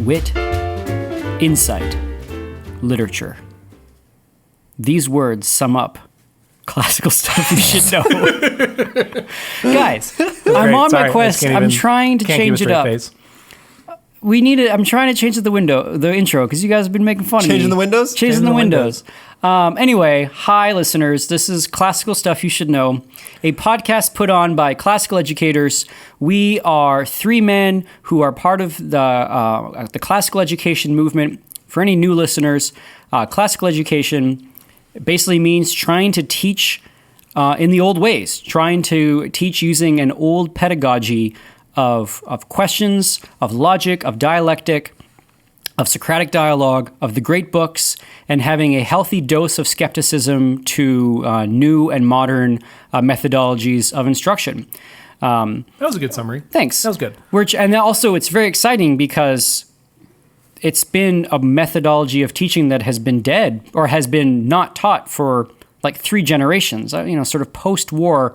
wit, insight, literature. These words sum up classical stuff you should know. Guys, I'm on my quest. I'm trying to change it up. I'm trying to change the intro, because you guys have been making fun of me. Changing the windows? Changing the windows. Anyway, hi, listeners. This is Classical Stuff You Should Know, a podcast put on by classical educators. We are three men who are part of the classical education movement. For any new listeners, classical education basically means trying to teach in the old ways, trying to teach using an old pedagogy of questions, of logic, of dialectic, of Socratic dialogue, of the great books, and having a healthy dose of skepticism to new and modern methodologies of instruction. That was a good summary. Thanks. That was good. And also, it's very exciting because it's been a methodology of teaching that has been dead or has been not taught for like 3 generations. Sort of post-war,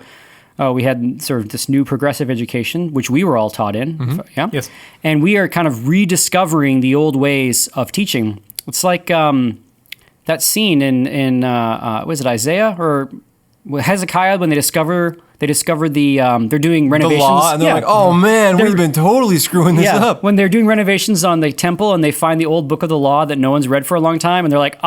we had sort of this new progressive education, which we were all taught in. Mm-hmm. Yeah. Yes. And we are kind of rediscovering the old ways of teaching. It's like that scene in was it Isaiah or Hezekiah when they discovered the they're doing renovations. The law, and they're like, oh man, we've been totally screwing this up. When they're doing renovations on the temple and they find the old book of the law that no one's read for a long time, and they're like,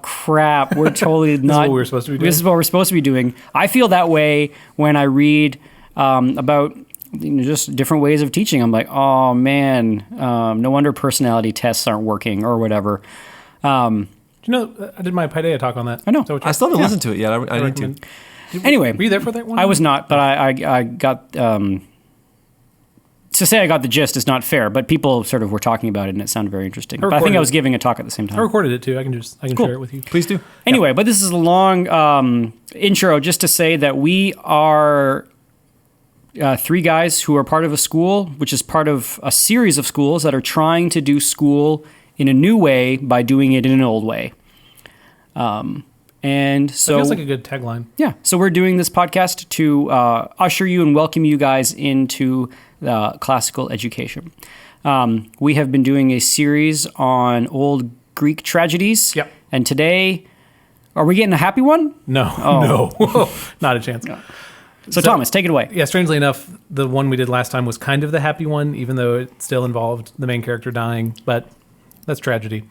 crap, we're totally not. This is what we're supposed to be doing. This is what we're supposed to be doing. I feel that way when I read about just different ways of teaching. I'm like, oh man, no wonder personality tests aren't working or whatever. I did my Paideia talk on that. I know. I still haven't listened to it yet. I need to. Anyway, were you there for that one? I was not, but I got to say I got the gist is not fair, but people sort of were talking about it and it sounded very interesting. But I think I was giving a talk at the same time. I recorded it too. I can Cool. share it with you. Please do. Anyway, but this is a long intro just to say that we are 3 guys who are part of a school, which is part of a series of schools that are trying to do school in a new way by doing it in an old way. And so that feels like a good tagline. Yeah. So we're doing this podcast to usher you and welcome you guys into classical education. We have been doing a series on old Greek tragedies. Yep. And today, are we getting a happy one? No. Not a chance. No. So Thomas, take it away. Yeah, strangely enough, the one we did last time was kind of the happy one, even though it still involved the main character dying, but that's tragedy.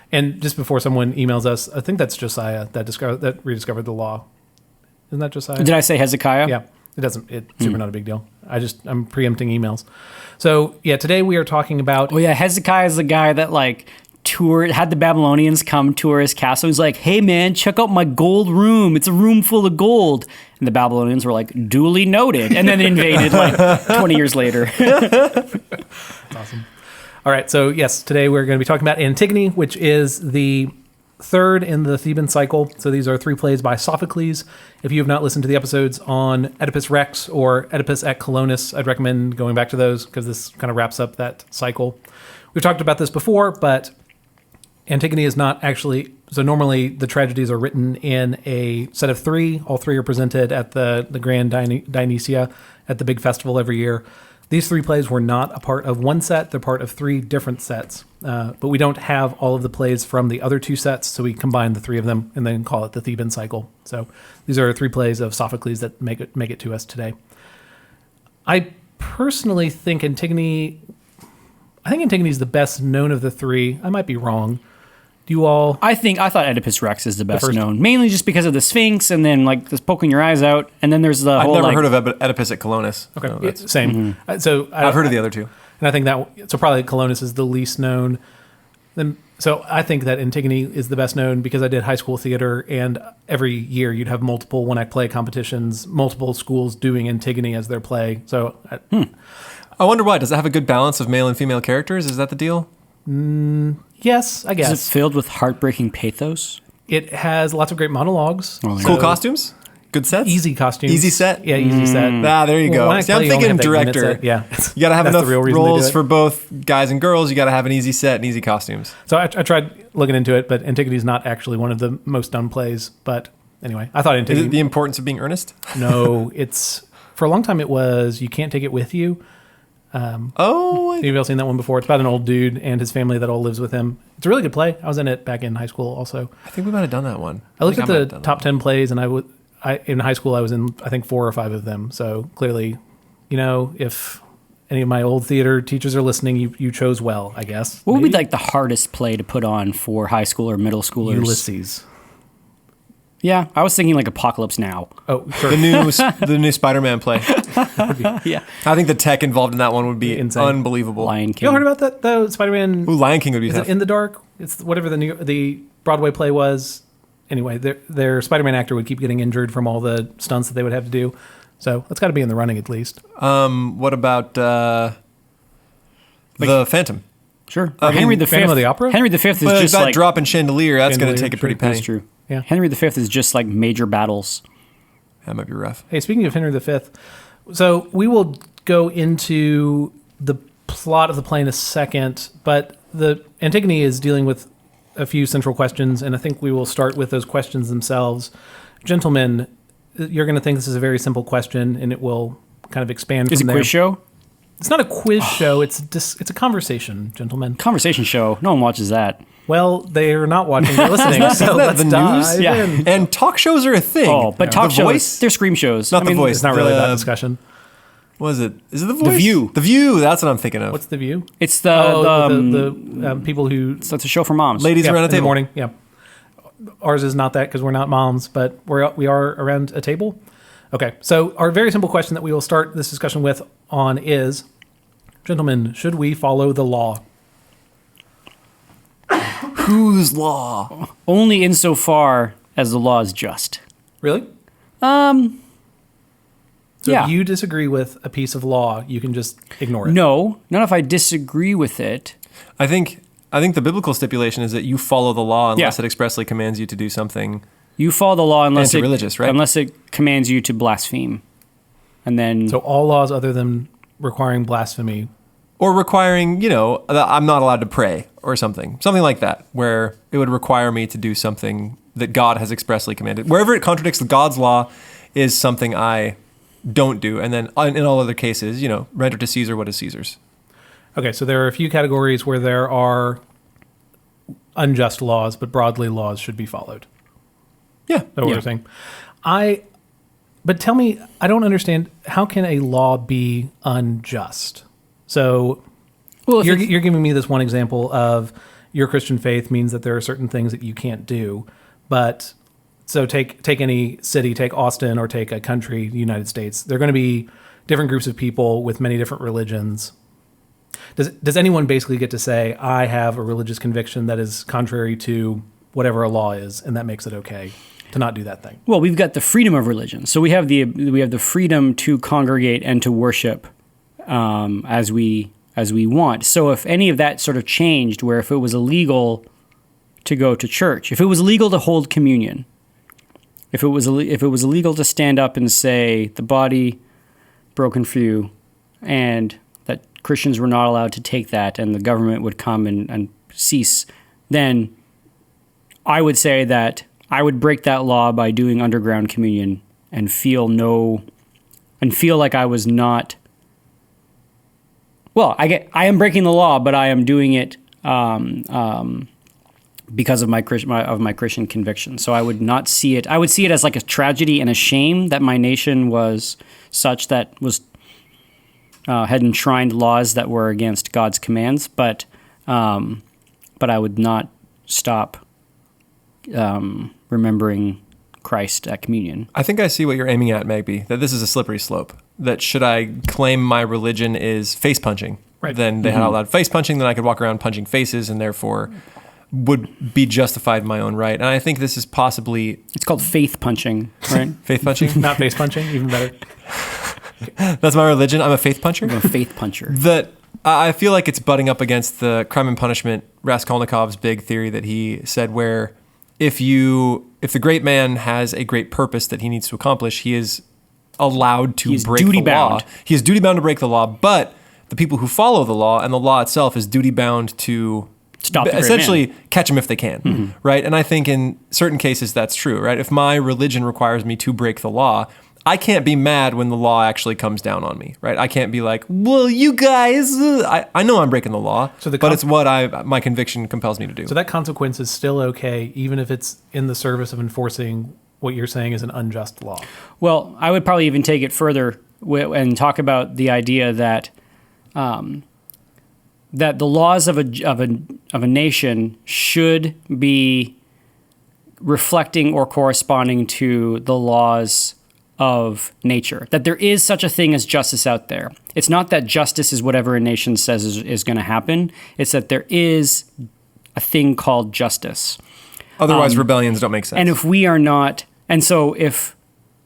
And just before someone emails us, I think that's Josiah that rediscovered the law. Isn't that Josiah? Did I say Hezekiah? Yeah. It's super not a big deal. I'm preempting emails. So yeah, today we are talking about... Oh yeah, Hezekiah is the guy that had the Babylonians come tour his castle. He's like, hey man, check out my gold room. It's a room full of gold. And the Babylonians were like, duly noted. And then they invaded 20 years later. That's awesome. All right, so yes, today we're going to be talking about Antigone, which is the third in the Theban cycle. So these are 3 plays by Sophocles. If you have not listened to the episodes on Oedipus Rex or Oedipus at Colonus, I'd recommend going back to those because this kind of wraps up that cycle. We've talked about this before, but Antigone is not actually... So normally the tragedies are written in a set of 3. All 3 are presented at the Grand Dionysia at the big festival every year. These 3 plays were not a part of one set. They're part of 3 different sets. But we don't have all of the plays from the other 2 sets, so we combine the 3 of them and then call it the Theban cycle. So these are 3 plays of Sophocles that make it to us today. I personally think Antigone is the best known of the 3. I might be wrong. Do you all? I thought Oedipus Rex is the best known, mainly just because of the Sphinx and then this poking your eyes out, and then there's the whole. I've never heard of Oedipus at Colonus. Okay, same. Mm-hmm. So I've heard of the other 2, and I think that probably Colonus is the least known. So I think that Antigone is the best known because I did high school theater, and every year you'd have multiple one-act play competitions, multiple schools doing Antigone as their play. So I wonder why. Does it have a good balance of male and female characters? Is that the deal? Yes, I guess. Is it filled with heartbreaking pathos? It has lots of great monologues. Cool costumes? Good sets? Easy costumes. Easy set? Yeah, easy set. There you go. See, I'm thinking director. Yeah. You got to have enough roles for both guys and girls. You got to have an easy set and easy costumes. So I tried looking into it, but Antigone is not actually one of the most done plays. But anyway, I thought Antigone... Is it the importance of being earnest? No, it's... For a long time it was, you can't take it with you. Have you all seen that one before? It's about an old dude and his family that all lives with him. It's a really good play. I was in it back in high school also. I think we might have done that one. I looked at the top 10 plays, and in high school I was in, I think, 4 or 5 of them. So clearly, if any of my old theater teachers are listening, you chose well, I guess. What would be like the hardest play to put on for high school or middle schoolers? Ulysses. Yeah, I was thinking like Apocalypse Now. Oh, sure. The new Spider-Man play. Yeah. I think the tech involved in that one would be Insane. unbelievable. Lion King. You heard about that though? Spider-Man. Ooh, Lion King would be Is tough. it In the Dark? It's whatever the Broadway play was. Anyway, their Spider-Man actor would keep getting injured from all the stunts that they would have to do. So that's got to be in the running at least. What about the Phantom? Sure. I mean, Henry V. Phantom of the Opera? Henry V is But just that like... drop in chandelier, that's going to take a pretty penny. That's true. Yeah. Henry V is just like major battles. That might be rough. Hey, speaking of Henry V, so we will go into the plot of the play in a second, but the Antigone is dealing with a few central questions, and I think we will start with those questions themselves. Gentlemen, you're going to think this is a very simple question, and it will kind of expand Is it from a there. quiz show? It's not a quiz show. It's a conversation, gentlemen. Conversation show. No one watches that. Well, they're not watching. They're listening. So Isn't that let's the news? dive Yeah. in. And talk shows are a thing. Oh, but talk The shows, Voice? they're scream shows. Not The Voice. It's not really that The- discussion. What is it? Is it The Voice? View. The View. That's what I'm thinking of. What's The View? It's the People who so it's a show for moms. Ladies around a in the table. morning. Yeah, ours is not that because we're not moms, but we are around a table. Okay, so our very simple question that we will start this discussion with on is, gentlemen, should we follow the law? Whose law? Only insofar as the law is just. Really? So Yeah. if you disagree with a piece of law, you can just ignore it. No, not if I disagree with it. I think the biblical stipulation is that you follow the law unless Yeah. it expressly commands you to do something. You follow the law unless Anti-religious, right? unless it commands you to blaspheme. And then So all laws other than requiring blasphemy. Or requiring, that I'm not allowed to pray or something. Something like that, where it would require me to do something that God has expressly commanded. Wherever it contradicts God's law is something I don't do. And then in all other cases, render to Caesar what is Caesar's. Okay, so there are a few categories where there are unjust laws, but broadly laws should be followed. Yeah. Is that what Yeah. you're saying? But tell me, I don't understand, how can a law be unjust? So well, if you're it's- giving me this one example of your Christian faith means that there are certain things that you can't do. But so take any city, take Austin or take a country, the United States. There are going to be different groups of people with many different religions. Does anyone basically get to say, I have a religious conviction that is contrary to whatever a law is, and that makes it okay to not do that thing? well, we've got the freedom of religion. So we have the freedom to congregate and to worship as we want. So if any of that sort of changed, where if it was illegal to go to church, if it was illegal to hold communion, if it was illegal to stand up and say the body broken for you, and that Christians were not allowed to take that, and the government would come and cease, then I would say that I would break that law by doing underground communion and feel like I was not. Well, I am breaking the law, but I am doing it because of my Christian conviction. So I would not see it. I would see it as like a tragedy and a shame that my nation was such that was had enshrined laws that were against God's commands. But I would not stop remembering Christ at communion. I think I see what you're aiming at, Magby, that this is a slippery slope. That should I claim my religion is face punching, Right. then they had allowed face punching, then I could walk around punching faces and therefore would be justified in my own right. And I think this is possibly... It's called faith punching, right? Faith punching? Not face punching, even better. That's my religion. I'm a faith puncher. I'm a faith puncher. That I feel like it's butting up against the Crime and Punishment, Raskolnikov's big theory that he said, where if the great man has a great purpose that he needs to accomplish, he is allowed to break the law. He is duty bound to break the law, but the people who follow the law and the law itself is duty bound to Stop the great essentially catch them if they can, right? And I think in certain cases that's true, right? If my religion requires me to break the law, I can't be mad when the law actually comes down on me, right? I can't be like, well, you guys, I know I'm breaking the law, but it's what my conviction compels me to do. So that consequence is still okay, even if it's in the service of enforcing what you're saying is an unjust law. Well, I would probably even take it further and talk about the idea that that the laws of a nation should be reflecting or corresponding to the laws of nature. That there is such a thing as justice out there. It's not that justice is whatever a nation says is going to happen. It's that there is a thing called justice. Otherwise, rebellions don't make sense. And if we are not, and so if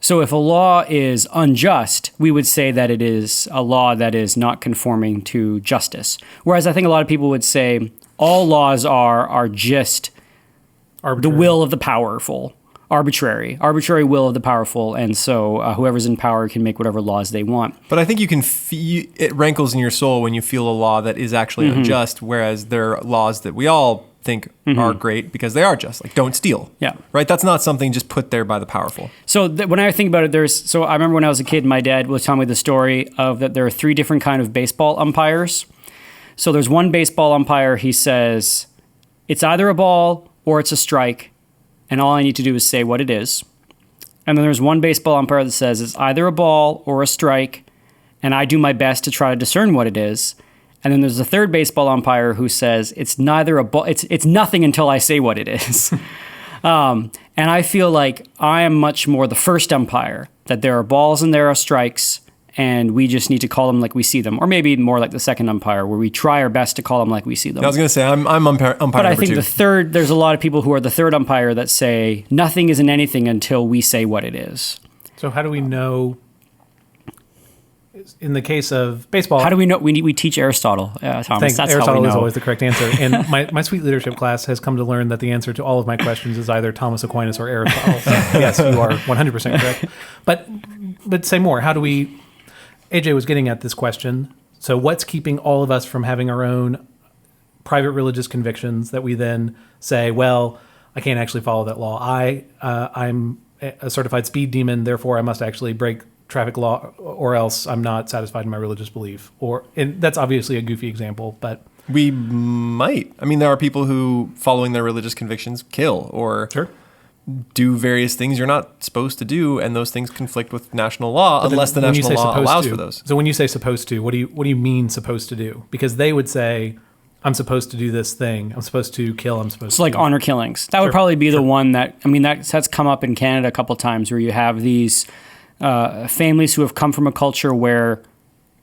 a law is unjust, we would say that it is a law that is not conforming to justice. Whereas I think a lot of people would say all laws are just arbitrary. The will of the powerful, arbitrary will of the powerful, and so whoever's in power can make whatever laws they want. But I think you can it rankles in your soul when you feel a law that is actually unjust, whereas there are laws that we all think are great because they are just, like don't steal. Yeah. Right? That's not something just put there by the powerful. So when I think about it, I remember when I was a kid, my dad was telling me the story of that there are 3 different kind of baseball umpires. So there's one baseball umpire, he says, it's either a ball or it's a strike, and all I need to do is say what it is. And then there's one baseball umpire that says it's either a ball or a strike, and I do my best to try to discern what it is. And then there's a third baseball umpire who says it's neither a ball, it's nothing until I say what it is. And I feel like I am much more the first umpire, that there are balls and there are strikes, and we just need to call them like we see them. Or maybe more like the second umpire, where we try our best to call them like we see them. I was going to say, I'm umpire but I think number 2. there's a lot of people who are the third umpire that say nothing isn't anything until we say what it is. So how do we know, in the case of baseball... How do we know? We teach Aristotle, Thomas. That's Aristotle how we know. is always the correct answer. And my sweet leadership class has come to learn that the answer to all of my questions is either Thomas Aquinas or Aristotle. So yes, you are 100% correct. But say more. How do we... AJ was getting at this question. So what's keeping all of us from having our own private religious convictions that we then say, well, I can't actually follow that law. I'm a certified speed demon, therefore I must actually break traffic law, or else I'm not satisfied in my religious belief. And that's obviously a goofy example, but... We might. I mean, there are people who, following their religious convictions, kill or... Sure. Do various things you're not supposed to do, and those things conflict with national law unless the national law allows for those. So when you say supposed to, what do you mean supposed to do? Because they would say, I'm supposed to do this thing. I'm supposed to kill. I'm supposed to... So like honor killings. That would probably be the one that, I mean, that's come up in Canada a couple of times, where you have these families who have come from a culture where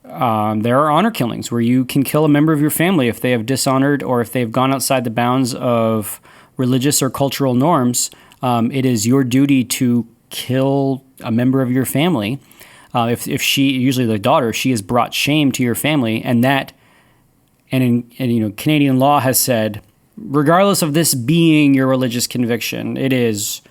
there are honor killings, where you can kill a member of your family if they have dishonored or if they've gone outside the bounds of religious or cultural norms. It is your duty to kill a member of your family. If she, usually the daughter, she has brought shame to your family, and Canadian law has said, regardless of this being your religious conviction, it is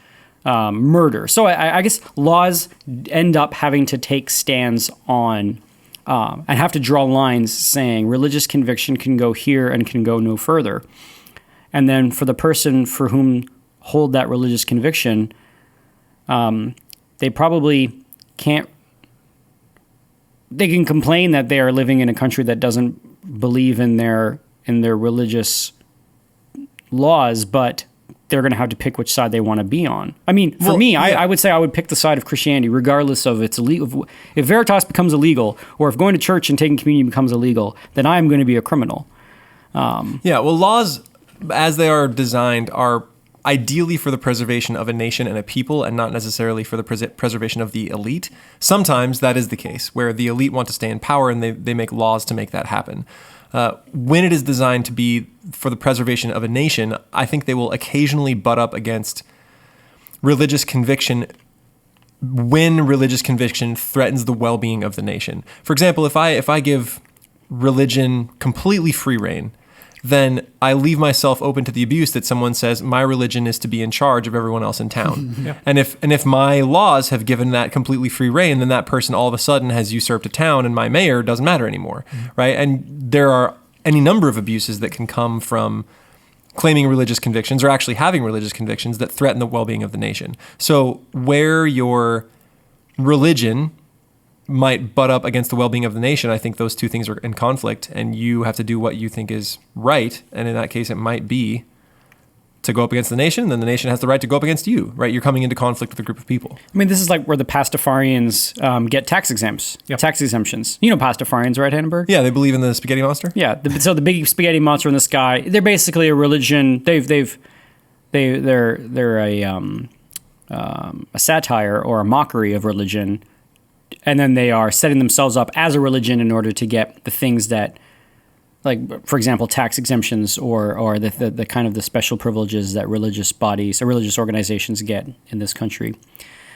murder. So I guess laws end up having to take stands on and have to draw lines saying religious conviction can go here and can go no further. And then for the person for whom hold that religious conviction, they probably can't. They can complain that they are living in a country that doesn't believe in their religious laws, but they're going to have to pick which side they want to be on. I mean, for me, I would say I would pick the side of Christianity, regardless of its illegal. If Veritas becomes illegal, or if going to church and taking communion becomes illegal, then I'm going to be a criminal. Laws, as they are designed, are ideally for the preservation of a nation and a people, and not necessarily for the preservation of the elite. Sometimes that is the case, where the elite want to stay in power and they make laws to make that happen. When it is designed to be for the preservation of a nation, I think they will occasionally butt up against religious conviction when religious conviction threatens the well-being of the nation. For example, if I give religion completely free rein, then I leave myself open to the abuse that someone says my religion is to be in charge of everyone else in town. Yeah. And if my laws have given that completely free rein, then that person all of a sudden has usurped a town and my mayor doesn't matter anymore, right? And there are any number of abuses that can come from claiming religious convictions or actually having religious convictions that threaten the well-being of the nation. So where your religion might butt up against the well-being of the nation. I think those two things are in conflict, and you have to do what you think is right. And in that case, it might be to go up against the nation, and then the nation has the right to go up against you, right? You're coming into conflict with a group of people. I mean, this is like where the Pastafarians get tax exemptions. You know Pastafarians, right, Hannenberg? Yeah, they believe in the spaghetti monster. Yeah. So the big spaghetti monster in the sky, they're basically a religion. They're a satire or a mockery of religion. And then they are setting themselves up as a religion in order to get the things that, like, for example, tax exemptions or the kind of the special privileges that religious bodies or religious organizations get in this country.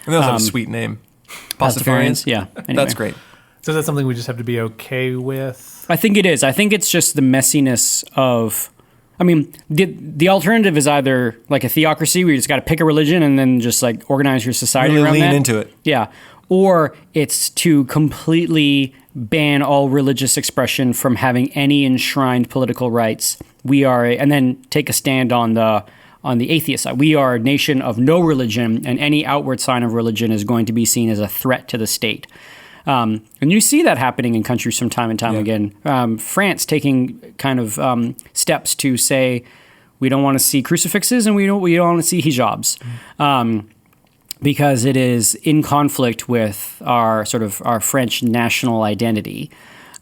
And those have a sweet name. Pastafarians? Yeah. Anyway. That's great. So that's something we just have to be okay with? I think it is. I think it's just the messiness of... I mean, the alternative is either like a theocracy where you just got to pick a religion and then just like organize your society really around lean that. into it. Yeah. Or it's to completely ban all religious expression from having any enshrined political rights. And then take a stand on the atheist side. We are a nation of no religion, and any outward sign of religion is going to be seen as a threat to the state. And you see that happening in countries from time and time again. France taking kind of steps to say we don't want to see crucifixes and we don't want to see hijabs. Because it is in conflict with our French national identity.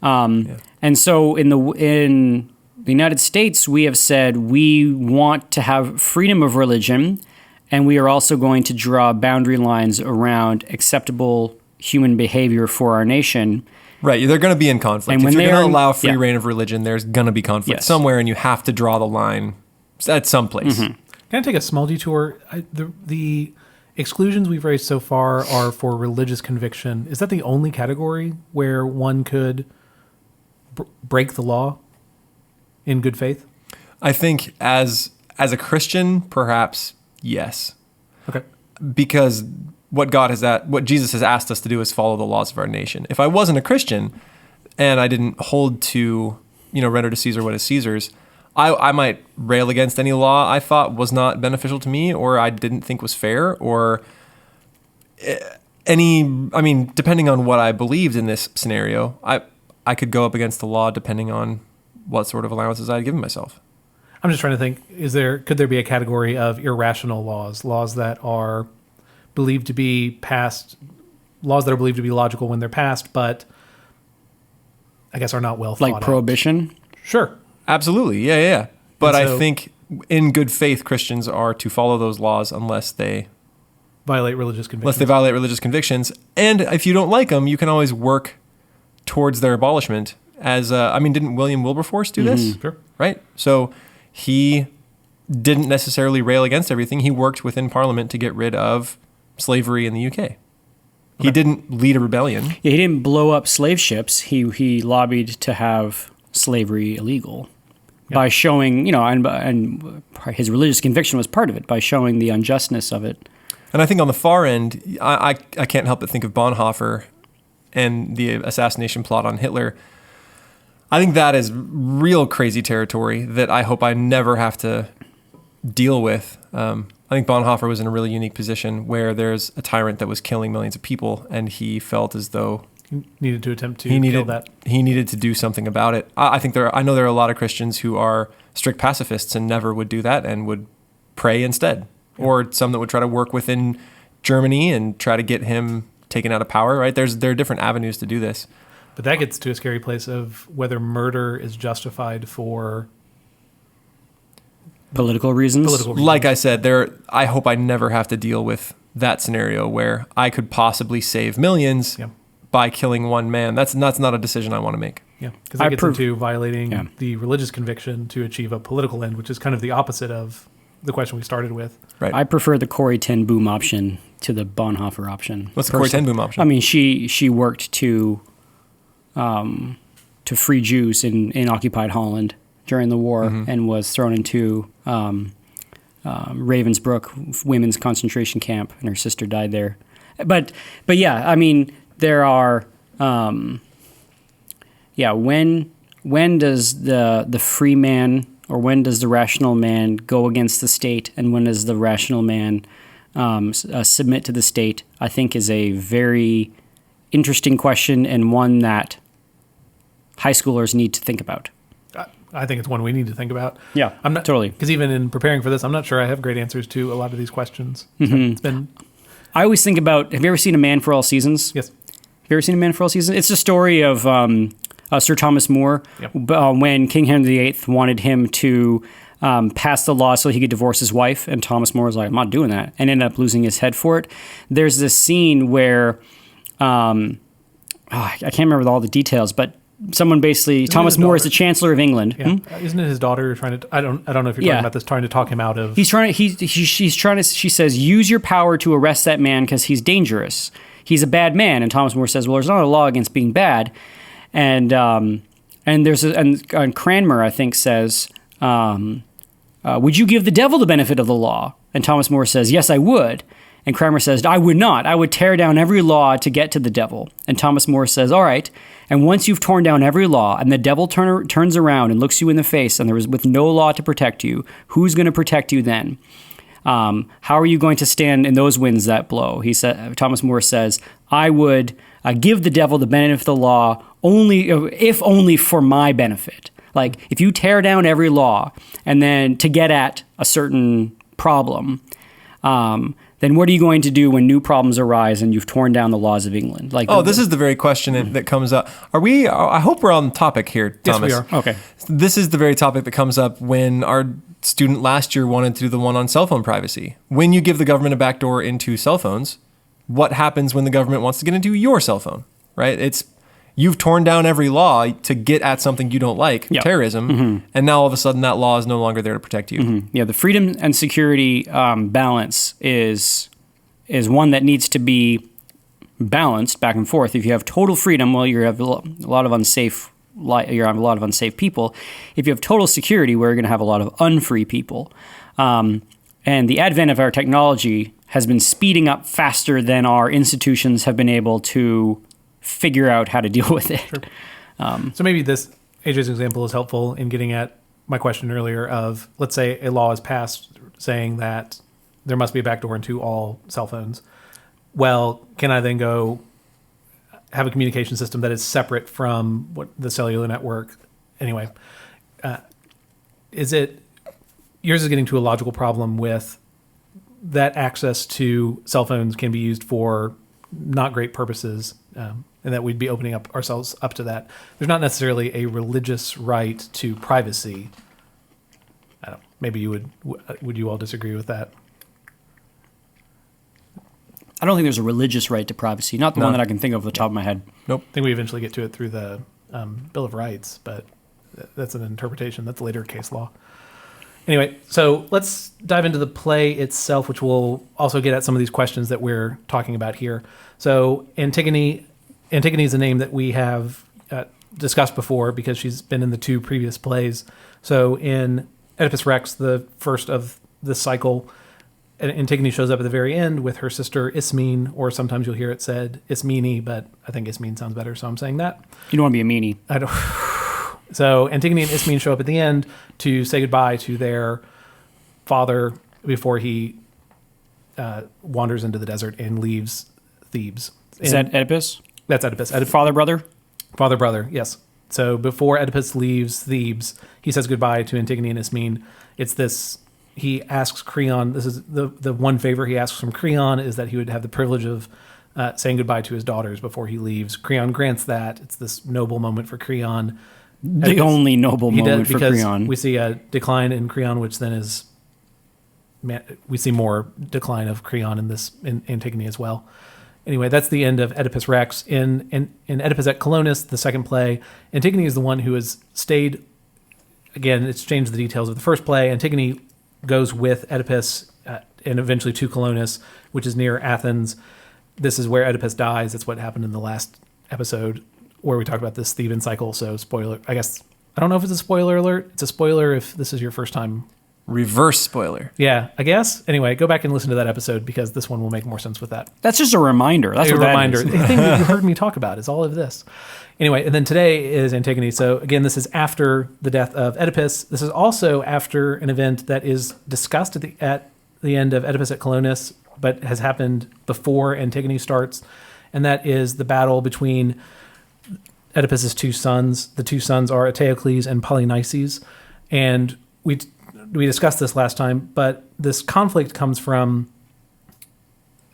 And so in the United States, we have said we want to have freedom of religion, and we are also going to draw boundary lines around acceptable human behavior for our nation. Right, they're going to be in conflict. And if when you're going to allow free yeah. reign of religion, there's going to be conflict Yes. somewhere, and you have to draw the line at some place. Can I take a small detour? The exclusions we've raised so far are for religious conviction. Is that the only category where one could break the law in good faith? I think as a Christian, perhaps yes. Okay. Because what Jesus has asked us to do is follow the laws of our nation. If I wasn't a Christian and I didn't hold to, render to Caesar what is Caesar's, I might rail against any law I thought was not beneficial to me or I didn't think was fair or depending on what I believed in this scenario, I could go up against the law depending on what sort of allowances I had given myself. I'm just trying to think, could there be a category of irrational laws that are believed to be laws that are believed to be logical when they're passed, but I guess are not well thought out? Like prohibition? Sure. Absolutely. Yeah. But And so- I think in good faith, Christians are to follow those laws unless they Violate religious convictions. violate religious convictions. And if you don't like them, you can always work towards their abolishment. Didn't William Wilberforce do this? Sure. Right? So he didn't necessarily rail against everything. He worked within Parliament to get rid of slavery in the UK. He didn't lead a rebellion. Yeah, he didn't blow up slave ships. He lobbied to have slavery illegal by showing, and his religious conviction was part of it, by showing the unjustness of it. And I think on the far end, I can't help but think of Bonhoeffer and the assassination plot on Hitler. I think that is real crazy territory that I hope I never have to deal with. I think Bonhoeffer was in a really unique position where there's a tyrant that was killing millions of people, and he felt as though He needed to attempt to kill that. He needed to do something about it. I know there are a lot of Christians who are strict pacifists and never would do that and would pray instead. Yeah. Or some that would try to work within Germany and try to get him taken out of power, right? There are different avenues to do this. But that gets to a scary place of whether murder is justified for Political reasons? Like I said, I hope I never have to deal with that scenario where I could possibly save millions by killing one man. That's not a decision I want to make. Yeah, because that gets into violating the religious conviction to achieve a political end, which is kind of the opposite of the question we started with. Right. I prefer the Corrie ten Boom option to the Bonhoeffer option. What's the Corrie ten Boom option? I mean, she worked to free Jews in occupied Holland during the war and was thrown into Ravensbrück women's concentration camp, and her sister died there. But yeah, I mean, there are when does the free man or when does the rational man go against the state, and when does the rational man submit to the state, I think is a very interesting question and one that high schoolers need to think about. I think it's one we need to think about. Yeah, I'm not totally. Because even in preparing for this, I'm not sure I have great answers to a lot of these questions. So it's been I always think about, have you ever seen A Man for All Seasons? yes. Have you ever seen A Man for All Seasons? It's the story of Sir Thomas More, Yep. when King Henry VIII wanted him to pass the law so he could divorce his wife, and Thomas More was like, I'm not doing that, and ended up losing his head for it. There's this scene where, I can't remember all the details, but someone basically, Thomas More is the Chancellor of England. Yeah. Isn't it his daughter trying to? I don't know if you're talking about this. Trying to talk him out of. She's trying to. She says, use your power to arrest that man because he's dangerous. He's a bad man. And Thomas More says, well, there's not a law against being bad. And there's and Cranmer, I think, says, would you give the devil the benefit of the law? And Thomas More says, yes, I would. And Cranmer says, I would not. I would tear down every law to get to the devil. And Thomas More says, all right. And once you've torn down every law and the devil turns around and looks you in the face and there is with no law to protect you, who's going to protect you then? How are you going to stand in those winds that blow? He said. Thomas More says, I would give the devil the benefit of the law if only for my benefit. Like if you tear down every law and then to get at a certain problem, then what are you going to do when new problems arise and you've torn down the laws of England? This is the very question that comes up. I hope we're on topic here, Thomas. Yes, we are. Okay. This is the very topic that comes up when our student last year wanted to do the one on cell phone privacy. When you give the government a backdoor into cell phones, what happens when the government wants to get into your cell phone, right? You've torn down every law to get at something you don't like, terrorism, and now all of a sudden that law is no longer there to protect you. Yeah, the freedom and security balance is one that needs to be balanced back and forth. If you have total freedom, well, you have a lot of unsafe. You have a lot of unsafe people. If you have total security, we're going to have a lot of unfree people. And the advent of our technology has been speeding up faster than our institutions have been able to figure out how to deal with it. Sure. So maybe AJ's example is helpful in getting at my question earlier of, let's say a law is passed saying that there must be a backdoor into all cell phones. Well, can I then go have a communication system that is separate from the cellular network? Anyway, yours is getting to a logical problem with that access to cell phones can be used for not great purposes, and that we'd be opening up ourselves up to that. There's not necessarily a religious right to privacy. Maybe would you all disagree with that? I don't think there's a religious right to privacy, not the one that I can think of off the top of my head. Nope. I think we eventually get to it through the Bill of Rights, but that's an interpretation. That's later case law. Anyway, so let's dive into the play itself, which will also get at some of these questions that we're talking about here. So Antigone is a name that we have discussed before because she's been in the two previous plays. So in Oedipus Rex, the first of this cycle, Antigone shows up at the very end with her sister Ismene, or sometimes you'll hear it said Ismene, but I think Ismene sounds better, so I'm saying that. You don't want to be a meanie. I don't. So Antigone and Ismene show up at the end to say goodbye to their father before he wanders into the desert and leaves Thebes. Is that Oedipus? That's Oedipus. Father, brother? Father, brother, yes. So before Oedipus leaves Thebes, he says goodbye to Antigone and Ismene. It's this, he asks Creon, this is the one favor he asks from Creon is that he would have the privilege of saying goodbye to his daughters before he leaves. Creon grants that. It's this noble moment for Creon. The only noble moment for Creon. We see a decline in Creon, which then is, we see more decline of Creon in Antigone as well. Anyway, that's the end of Oedipus Rex. In Oedipus at Colonus, the second play, Antigone is the one who has stayed. Again, it's changed the details of the first play. Antigone goes with Oedipus and eventually to Colonus, which is near Athens. This is where Oedipus dies. That's what happened in the last episode where we talked about this Theban cycle. So spoiler, I guess, I don't know if it's a spoiler alert. It's a spoiler if this is your first time. Reverse spoiler. Yeah, I guess. Anyway, go back and listen to that episode because this one will make more sense with that. That's just a reminder. That's a what reminder. That is. The thing that you heard me talk about is all of this. Anyway, and then today is Antigone. So again, this is after the death of Oedipus. This is also after an event that is discussed at the end of Oedipus at Colonus but has happened before Antigone starts, and that is the battle between Oedipus's two sons. The two sons are Eteocles and Polynices, and we discussed this last time, but this conflict comes from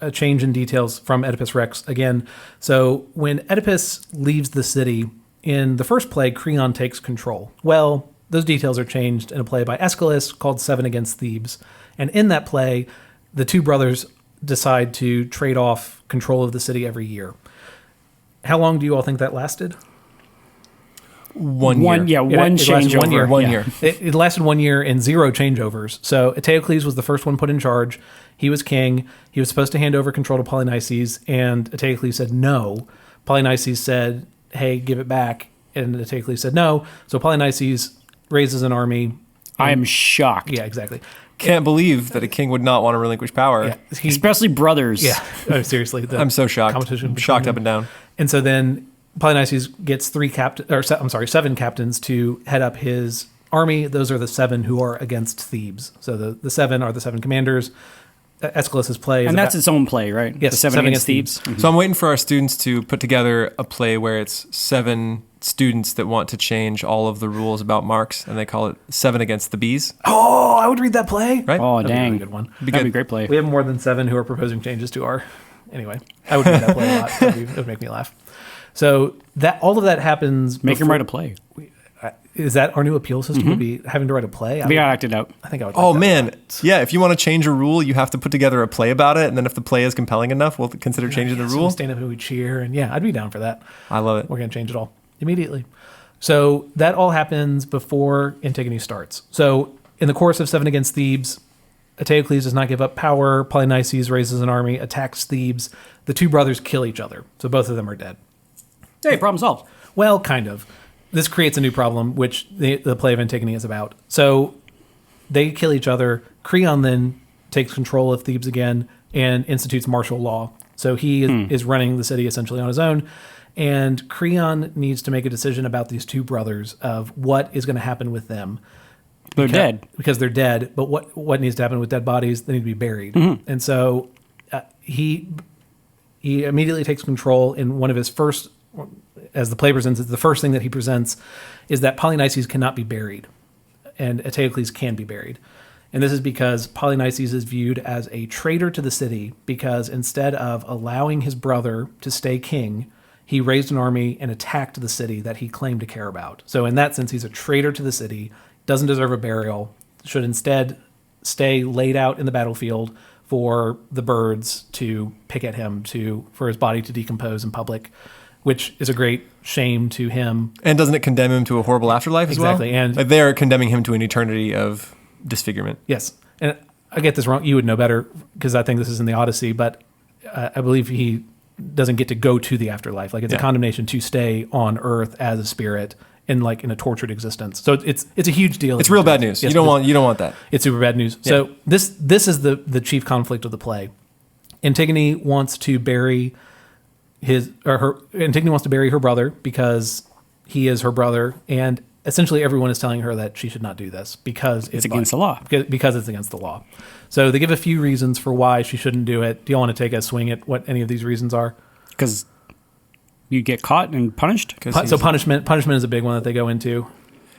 a change in details from Oedipus Rex again. So when Oedipus leaves the city in the first play, Creon takes control. Well, those details are changed in a play by Aeschylus called Seven Against Thebes. And in that play, the two brothers decide to trade off control of the city every year. How long do you all think that lasted? 1 year. Yeah, It one lasted 1 changeover. year. 1 Yeah. year. It lasted 1 year and 0 changeovers. So Eteocles was the first one put in charge. He was king. He was supposed to hand over control to Polynices, and Eteocles said no. Polynices said, hey, give it back. And Eteocles said no. So Polynices raises an army. I am shocked. Yeah, exactly. Can't believe that a king would not want to relinquish power. Yeah, Especially brothers. yeah. Oh, seriously. The I'm so shocked. competition I'm shocked between up and down. And so then Polynices gets 7 captains to head up his army. Those are the 7 who are against Thebes. So the 7 are the 7 commanders. Aeschylus's play is And that's about, its own play, right? Yes, The Seven Seven Against Against Thebes. So I'm waiting for our students to put together a play where it's 7 students that want to change all of the rules about marks, and they call it 7 Against the Bees. oh, I would read that play. Right? Oh, That'd be a dang. really good one. That'd be a good. great play. We have more than 7 who are proposing changes to our. Anyway, I would read that play a lot. It would make me laugh. So that all of that happens. Make him before- write a play. Is that our new appeal system? Would be having to write a play? We got acted out. I think I would. Oh, like that a man. lot. Yeah, if you want to change a rule, you have to put together a play about it, and then if the play is compelling enough, we'll consider changing the So we rule. stand up and we cheer, and yeah, I'd be down for that. I love it. We're going to change it all immediately. So that all happens before Antigone starts. So in the course of 7 Against Thebes, Eteocles does not give up power. Polynices raises an army, attacks Thebes. The two brothers kill each other. So both of them are dead. Hey, problem solved. Well, kind of. This creates a new problem, which the play of Antigone is about. So they kill each other. Creon then takes control of Thebes again and institutes martial law. So he is running the city essentially on his own. And Creon needs to make a decision about these two brothers of what is going to happen with them. They're dead. Because they're dead. But what needs to happen with dead bodies? They need to be buried. And so he immediately takes control in one of his first, as the play presents it, the first thing that he presents is that Polynices cannot be buried and Eteocles can be buried. And this is because Polynices is viewed as a traitor to the city because instead of allowing his brother to stay king, he raised an army and attacked the city that he claimed to care about. So in that sense, he's a traitor to the city, doesn't deserve a burial, should instead stay laid out in the battlefield for the birds to pick at him, for his body to decompose in public, which is a great shame to him. And doesn't it condemn him to a horrible afterlife as well? Exactly, and- like they're condemning him to an eternity of disfigurement. Yes, and I get this wrong. You would know better because I think this is in the Odyssey, but I believe he doesn't get to go to the afterlife. Like it's a Yeah. condemnation to stay on Earth as a spirit in a tortured existence. So it's a huge deal. It's real bad news. Yes, You don't want that. It's super bad news. Yeah. So this is the chief conflict of the play. Antigone wants to bury Antigone wants to bury her brother because he is her brother, and essentially everyone is telling her that she should not do this because It's against the law. Because it's against the law. So they give a few reasons for why she shouldn't do it. Do you want to take a swing at what any of these reasons are? Because you get caught and punished. So punishment is a big one that they go into.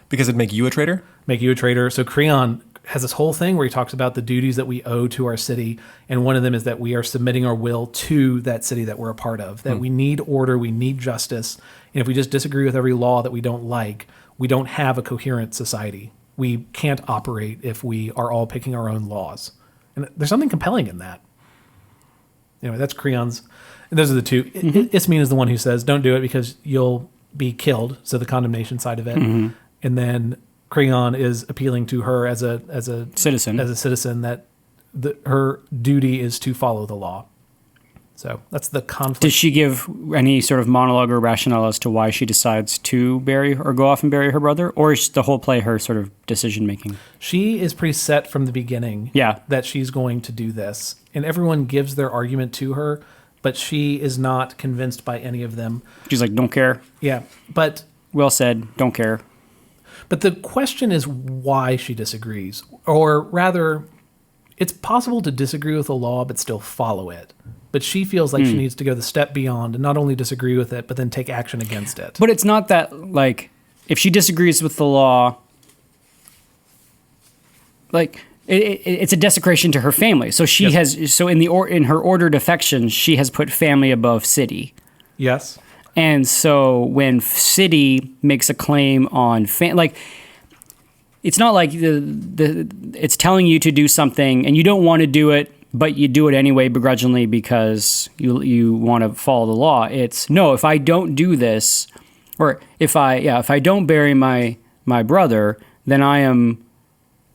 Because it'd make you a traitor? Make you a traitor. So Creon has this whole thing where he talks about the duties that we owe to our city, and one of them is that we are submitting our will to that city that we're a part of, that we need order, we need justice, and if we just disagree with every law that we don't like, we don't have a coherent society. We can't operate if we are all picking our own laws. And there's something compelling in that. Anyway, that's Creon's. And those are the two. Ismene is the one who says, don't do it because you'll be killed, so the condemnation side of it. And then Creon is appealing to her as a Citizen. that her duty is to follow the law. So that's the conflict. Does she give any sort of monologue or rationale as to why she decides to bury or go off and bury her brother? Or is the whole play her sort of decision making? She is pretty set from the beginning Yeah. that she's going to do this. And everyone gives their argument to her, but she is not convinced by any of them. She's like, don't care. Yeah. But Well said. Don't care. the question is why she disagrees. Or rather, it's possible to disagree with the law but still follow it. But she feels like she needs to go the step beyond and not only disagree with it, but then take action against it. But it's not that, like, if she disagrees with the law, like, it's a desecration to her family. So she has, so in her ordered affections, she has put family above city. Yes. And so when city makes a claim on like, it's not like it's telling you to do something and you don't want to do it, but you do it anyway begrudgingly because you want to follow the law. It's no, if I don't do this, or if I don't bury my brother, then I am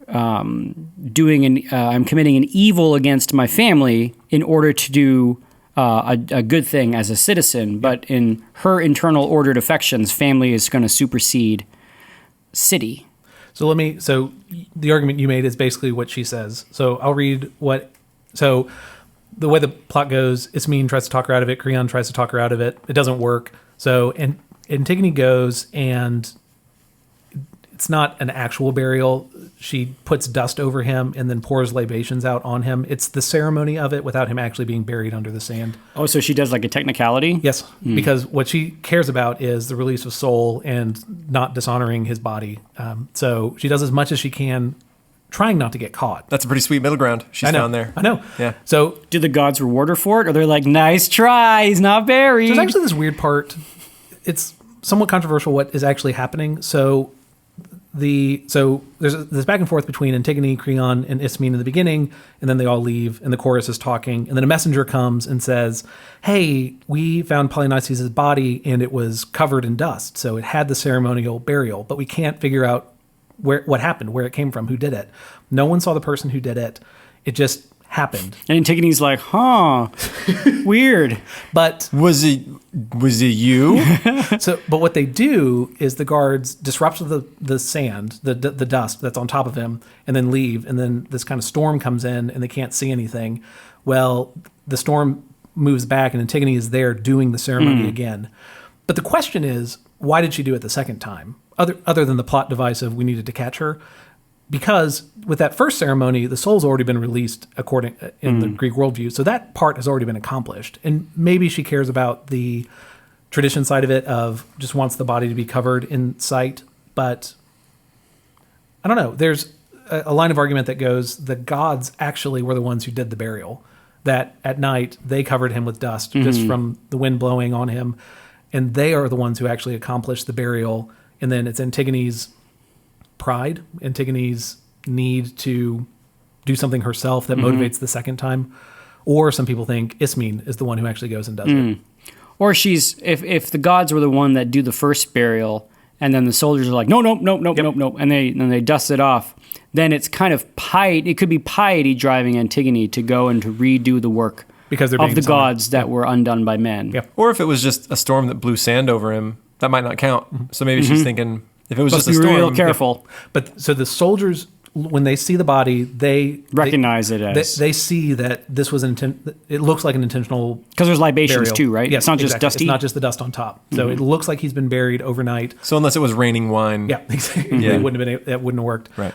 I'm committing an evil against my family in order to do a good thing as a citizen. But in her internal ordered affections, family is going to supersede city. So the argument you made is basically what she says. So I'll read so the way the plot goes, Ismene tries to talk her out of it. Creon tries to talk her out of it. It doesn't work. So Antigone goes, and it's not an actual burial. She puts dust over him and then pours libations out on him. It's the ceremony of it without him actually being buried under the sand. Oh, so she does like a technicality? Yes, because what she cares about is the release of soul and not dishonoring his body. So she does as much as she can, trying not to get caught. That's a pretty sweet middle ground she's found there. I know. Yeah. So do the gods reward her for it? Or they're like, nice try, he's not buried? there's actually this weird part. It's somewhat controversial what is actually happening. So there's this back and forth between Antigone, Creon, and Ismene in the beginning, and then they all leave, and the chorus is talking, and then a messenger comes and says, hey, we found Polynices' body, and it was covered in dust, so it had the ceremonial burial, but we can't figure out what happened, where it came from, who did it. No one saw the person who did it. It just happened. And Antigone's like, huh, weird. But was it you? But what they do is the guards disrupt the sand, the dust that's on top of him, and then leave. And then this kind of storm comes in, and they can't see anything. Well, the storm moves back, and Antigone is there doing the ceremony again. But the question is, why did she do it the second time? Other than the plot device of we needed to catch her. Because with that first ceremony, the soul's already been released in the Greek worldview. So that part has already been accomplished. And maybe she cares about the tradition side of it, of just wants the body to be covered in sight. But I don't know. There's a line of argument that goes, the gods actually were the ones who did the burial. That at night, they covered him with dust just from the wind blowing on him. And they are the ones who actually accomplished the burial. And then it's Antigone's pride, Antigone's need to do something herself that motivates the second time. Or some people think Ismene is the one who actually goes and does it. Or if the gods were the one that do the first burial, and then the soldiers are like, nope, and they dust it off, then it's kind of piety. It could be piety driving Antigone to go and to redo the work because they're of the gods that were undone by men. Yep. Or if it was just a storm that blew sand over him, that might not count. So maybe she's thinking, if it was Must just a be storm, real careful. But so the soldiers, when they see the body, they recognize it as they see that this was it looks like an intentional because there's libations burial. too, right? Yes, it's not just exactly. dusty. It's not just the dust on top. So it looks like he's been buried overnight. So unless it was raining wine, Yeah, it wouldn't have worked. Right.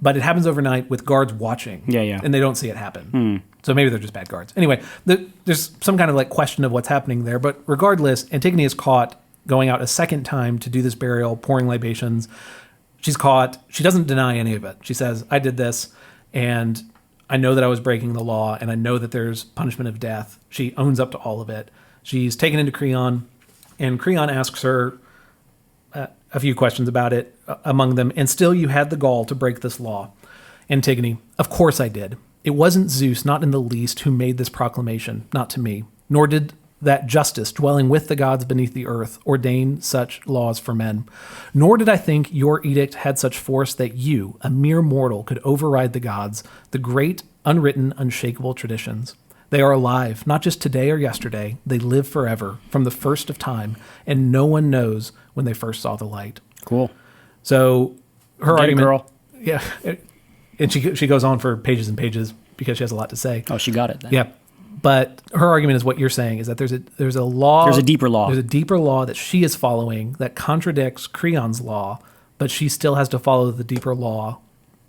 But it happens overnight with guards watching. Yeah. And they don't see it happen. So maybe they're just bad guards. Anyway, there's some kind of like question of what's happening there. But regardless, Antigone is caught going out a second time to do this burial, pouring libations. She's caught. She doesn't deny any of it. She says, I did this, and I know that I was breaking the law, and I know that there's punishment of death. She owns up to all of it. She's taken into Creon, and Creon asks her a few questions about it, among them, and still you had the gall to break this law. Antigone, of course I did. It wasn't Zeus, not in the least, who made this proclamation, not to me, nor did that justice dwelling with the gods beneath the earth ordain such laws for men. Nor did I think your edict had such force that you, a mere mortal, could override the gods, the great, unwritten, unshakable traditions. They are alive, not just today or yesterday. They live forever, from the first of time, and no one knows when they first saw the light. Cool. So her Get argument, it, girl. yeah, and she goes on for pages and pages because she has a lot to say. Oh, she got it then. Yeah. But her argument is what you're saying, is that there's a law. There's a deeper law. There's a deeper law that she is following that contradicts Creon's law, but she still has to follow the deeper law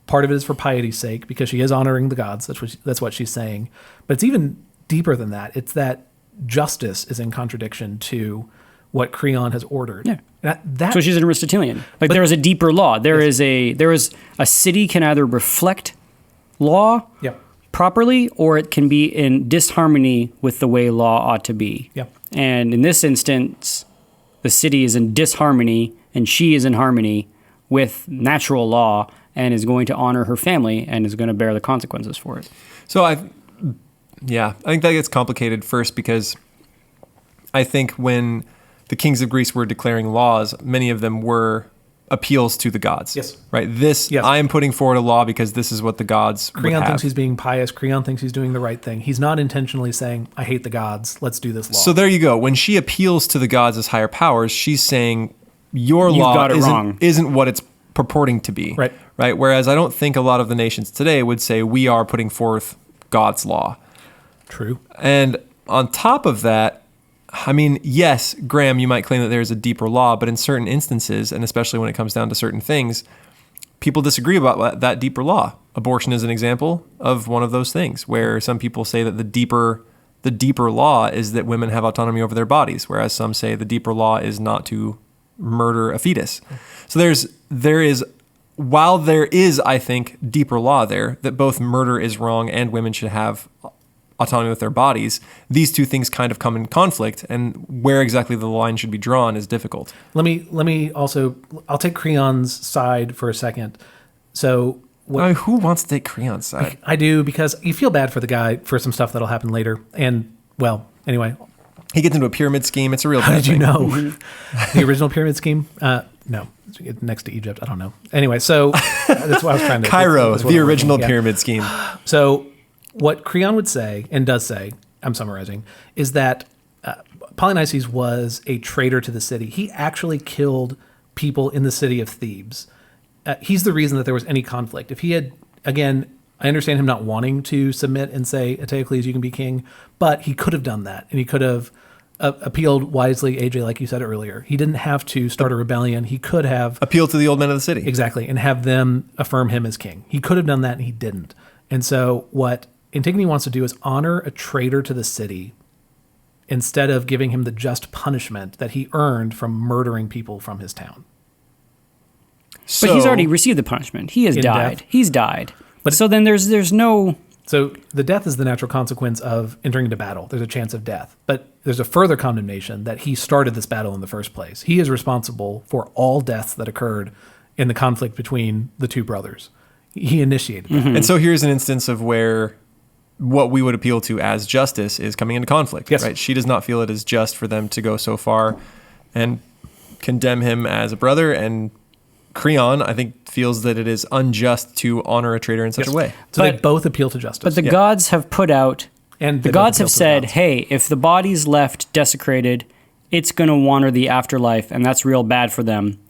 Part of it is for piety's sake, because she is honoring the gods. That's what she's saying. But it's even deeper than that. It's that justice is in contradiction to what Creon has ordered. Yeah. So she's an Aristotelian. Like, there is a deeper law. There is a city can either reflect law properly, or it can be in disharmony with the way law ought to be. Yeah. And in this instance, the city is in disharmony, and she is in harmony with natural law, and is going to honor her family and is going to bear the consequences for it. So I think that gets complicated first, because I think when the kings of Greece were declaring laws, many of them were appeals to the gods. Yes. Right? I am putting forward a law because this is what the gods would Creon have. thinks he's being pious. Creon thinks he's doing the right thing. He's not intentionally saying, I hate the gods, let's do this law. So there you go. When she appeals to the gods as higher powers, she's saying your You've law got it wrong. isn't what it's purporting to be. Right. Whereas I don't think a lot of the nations today would say we are putting forth God's law. True. And on top of that, I mean, yes, Graham, you might claim that there's a deeper law, but in certain instances, and especially when it comes down to certain things, people disagree about that deeper law. Abortion is an example of one of those things, where some people say that the deeper law is that women have autonomy over their bodies, whereas some say the deeper law is not to murder a fetus. So while there is, I think, deeper law there, that both murder is wrong and women should have autonomy with their bodies, these two things kind of come in conflict, and where exactly the line should be drawn is difficult. Let me also, I'll take Creon's side for a second. So who wants to take Creon's side? I do, because you feel bad for the guy for some stuff that'll happen later. And, well, anyway. He gets into a pyramid scheme. It's a real How bad did you thing. know? The original pyramid scheme? No. Next to Egypt. I don't know. Anyway, so that's what I was trying to... Cairo, the original pyramid scheme. So what Creon would say, and does say, I'm summarizing, is that Polynices was a traitor to the city. He actually killed people in the city of Thebes. He's the reason that there was any conflict. If he had, again, I understand him not wanting to submit and say, Eteocles, you can be king, but he could have done that, and he could have appealed wisely, AJ, like you said earlier. He didn't have to start a rebellion. He could have... appealed to the old men of the city. Exactly, and have them affirm him as king. He could have done that, and he didn't. And so what Antigone wants to do is honor a traitor to the city instead of giving him the just punishment that he earned from murdering people from his town. But he's already received the punishment. He has died. Death. He's died. But so then there's no... So the death is the natural consequence of entering into battle. There's a chance of death. But there's a further condemnation that he started this battle in the first place. He is responsible for all deaths that occurred in the conflict between the two brothers. He initiated that. And so here's an instance of where what we would appeal to as justice is coming into conflict. Yes. Right? She does not feel it is just for them to go so far and condemn him as a brother, and Creon, I think, feels that it is unjust to honor a traitor in such a way. So they both appeal to justice. But the gods have put out... And the they gods both have appeal to said, the gods. hey, if the body's left desecrated, it's going to wander the afterlife, and that's real bad for them.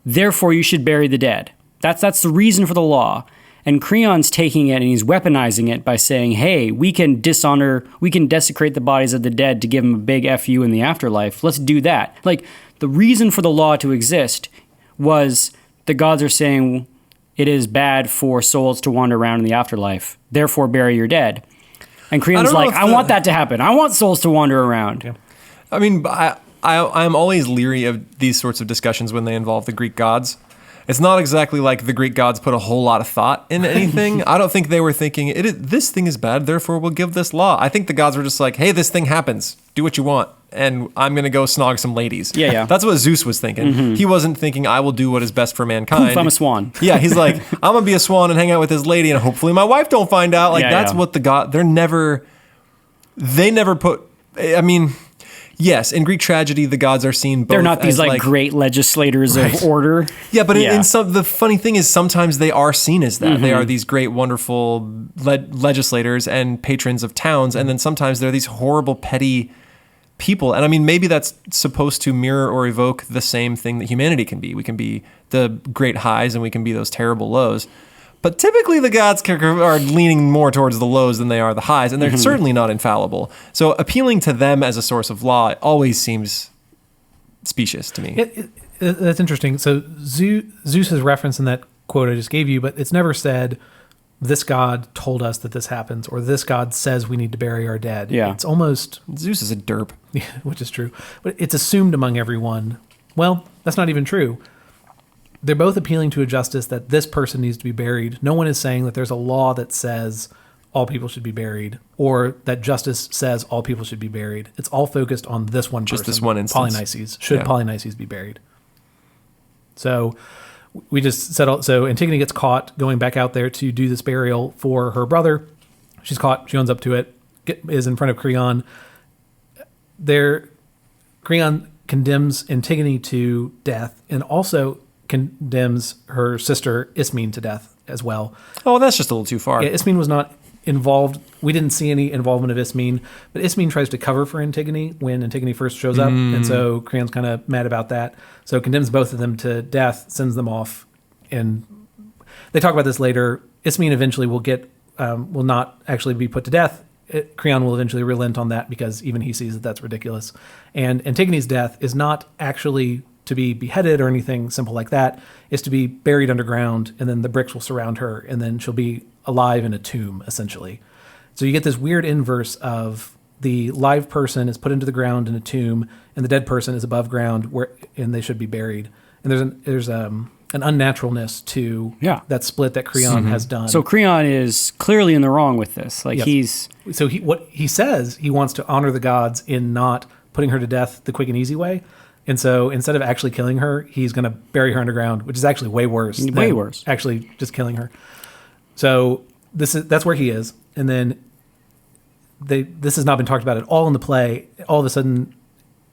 Therefore, you should bury the dead. That's the reason for the law. And Creon's taking it and he's weaponizing it by saying, hey, we can desecrate the bodies of the dead to give them a big FU in the afterlife. Let's do that. Like, the reason for the law to exist was the gods are saying it is bad for souls to wander around in the afterlife. Therefore, bury your dead. And Creon's like, I want that to happen. I want souls to wander around. Yeah. I mean, I'm always leery of these sorts of discussions when they involve the Greek gods. It's not exactly like the Greek gods put a whole lot of thought into anything. I don't think they were thinking, this thing is bad, therefore we'll give this law. I think the gods were just like, hey, this thing happens. Do what you want. And I'm going to go snog some ladies. Yeah. That's what Zeus was thinking. Mm-hmm. He wasn't thinking, I will do what is best for mankind. Poof, I'm a swan. Yeah, he's like, I'm going to be a swan and hang out with this lady, and hopefully my wife don't find out. Like, that's what the god... They never put... I mean... Yes, in Greek tragedy, the gods are seen both. They're not these as like great legislators of order. Yeah, but in some, the funny thing is sometimes they are seen as that. Mm-hmm. They are these great, wonderful legislators and patrons of towns, and then sometimes they're these horrible, petty people. And I mean, maybe that's supposed to mirror or evoke the same thing that humanity can be. We can be the great highs and we can be those terrible lows. But typically the gods are leaning more towards the lows than they are the highs, and they're certainly not infallible. So appealing to them as a source of law always seems specious to me. That's interesting. So Zeus is referenced in that quote I just gave you, but it's never said, this god told us that this happens, or this god says we need to bury our dead. Yeah. It's almost... Zeus is a derp. Yeah, which is true. But it's assumed among everyone. Well, that's not even true. They're both appealing to a justice that this person needs to be buried. No one is saying that there's a law that says all people should be buried, or that justice says all people should be buried. It's all focused on this one person. Just this one instance. Polynices. Should Polynices be buried? So we just settled. So Antigone gets caught going back out there to do this burial for her brother. She's caught. She owns up to it. Is in front of Creon. Creon condemns Antigone to death, and also condemns her sister Ismene to death as well. Oh, that's just a little too far. Yeah, Ismene was not involved. We didn't see any involvement of Ismene, but Ismene tries to cover for Antigone when Antigone first shows up, and so Creon's kind of mad about that. So condemns both of them to death, sends them off, and they talk about this later. Ismene eventually will not actually be put to death. Creon will eventually relent on that because even he sees that that's ridiculous. And Antigone's death is not actually to be beheaded or anything simple like that. It's to be buried underground, and then the bricks will surround her, and then she'll be alive in a tomb, essentially. So you get this weird inverse of the live person is put into the ground in a tomb, and the dead person is above ground, and they should be buried. And there's an unnaturalness to that split that Creon has done. So Creon is clearly in the wrong with this. Like what he says, he wants to honor the gods in not putting her to death the quick and easy way. And so instead of actually killing her, he's going to bury her underground, which is actually way worse. Way worse. Actually just killing her. So that's where he is. And then this has not been talked about at all in the play. All of a sudden,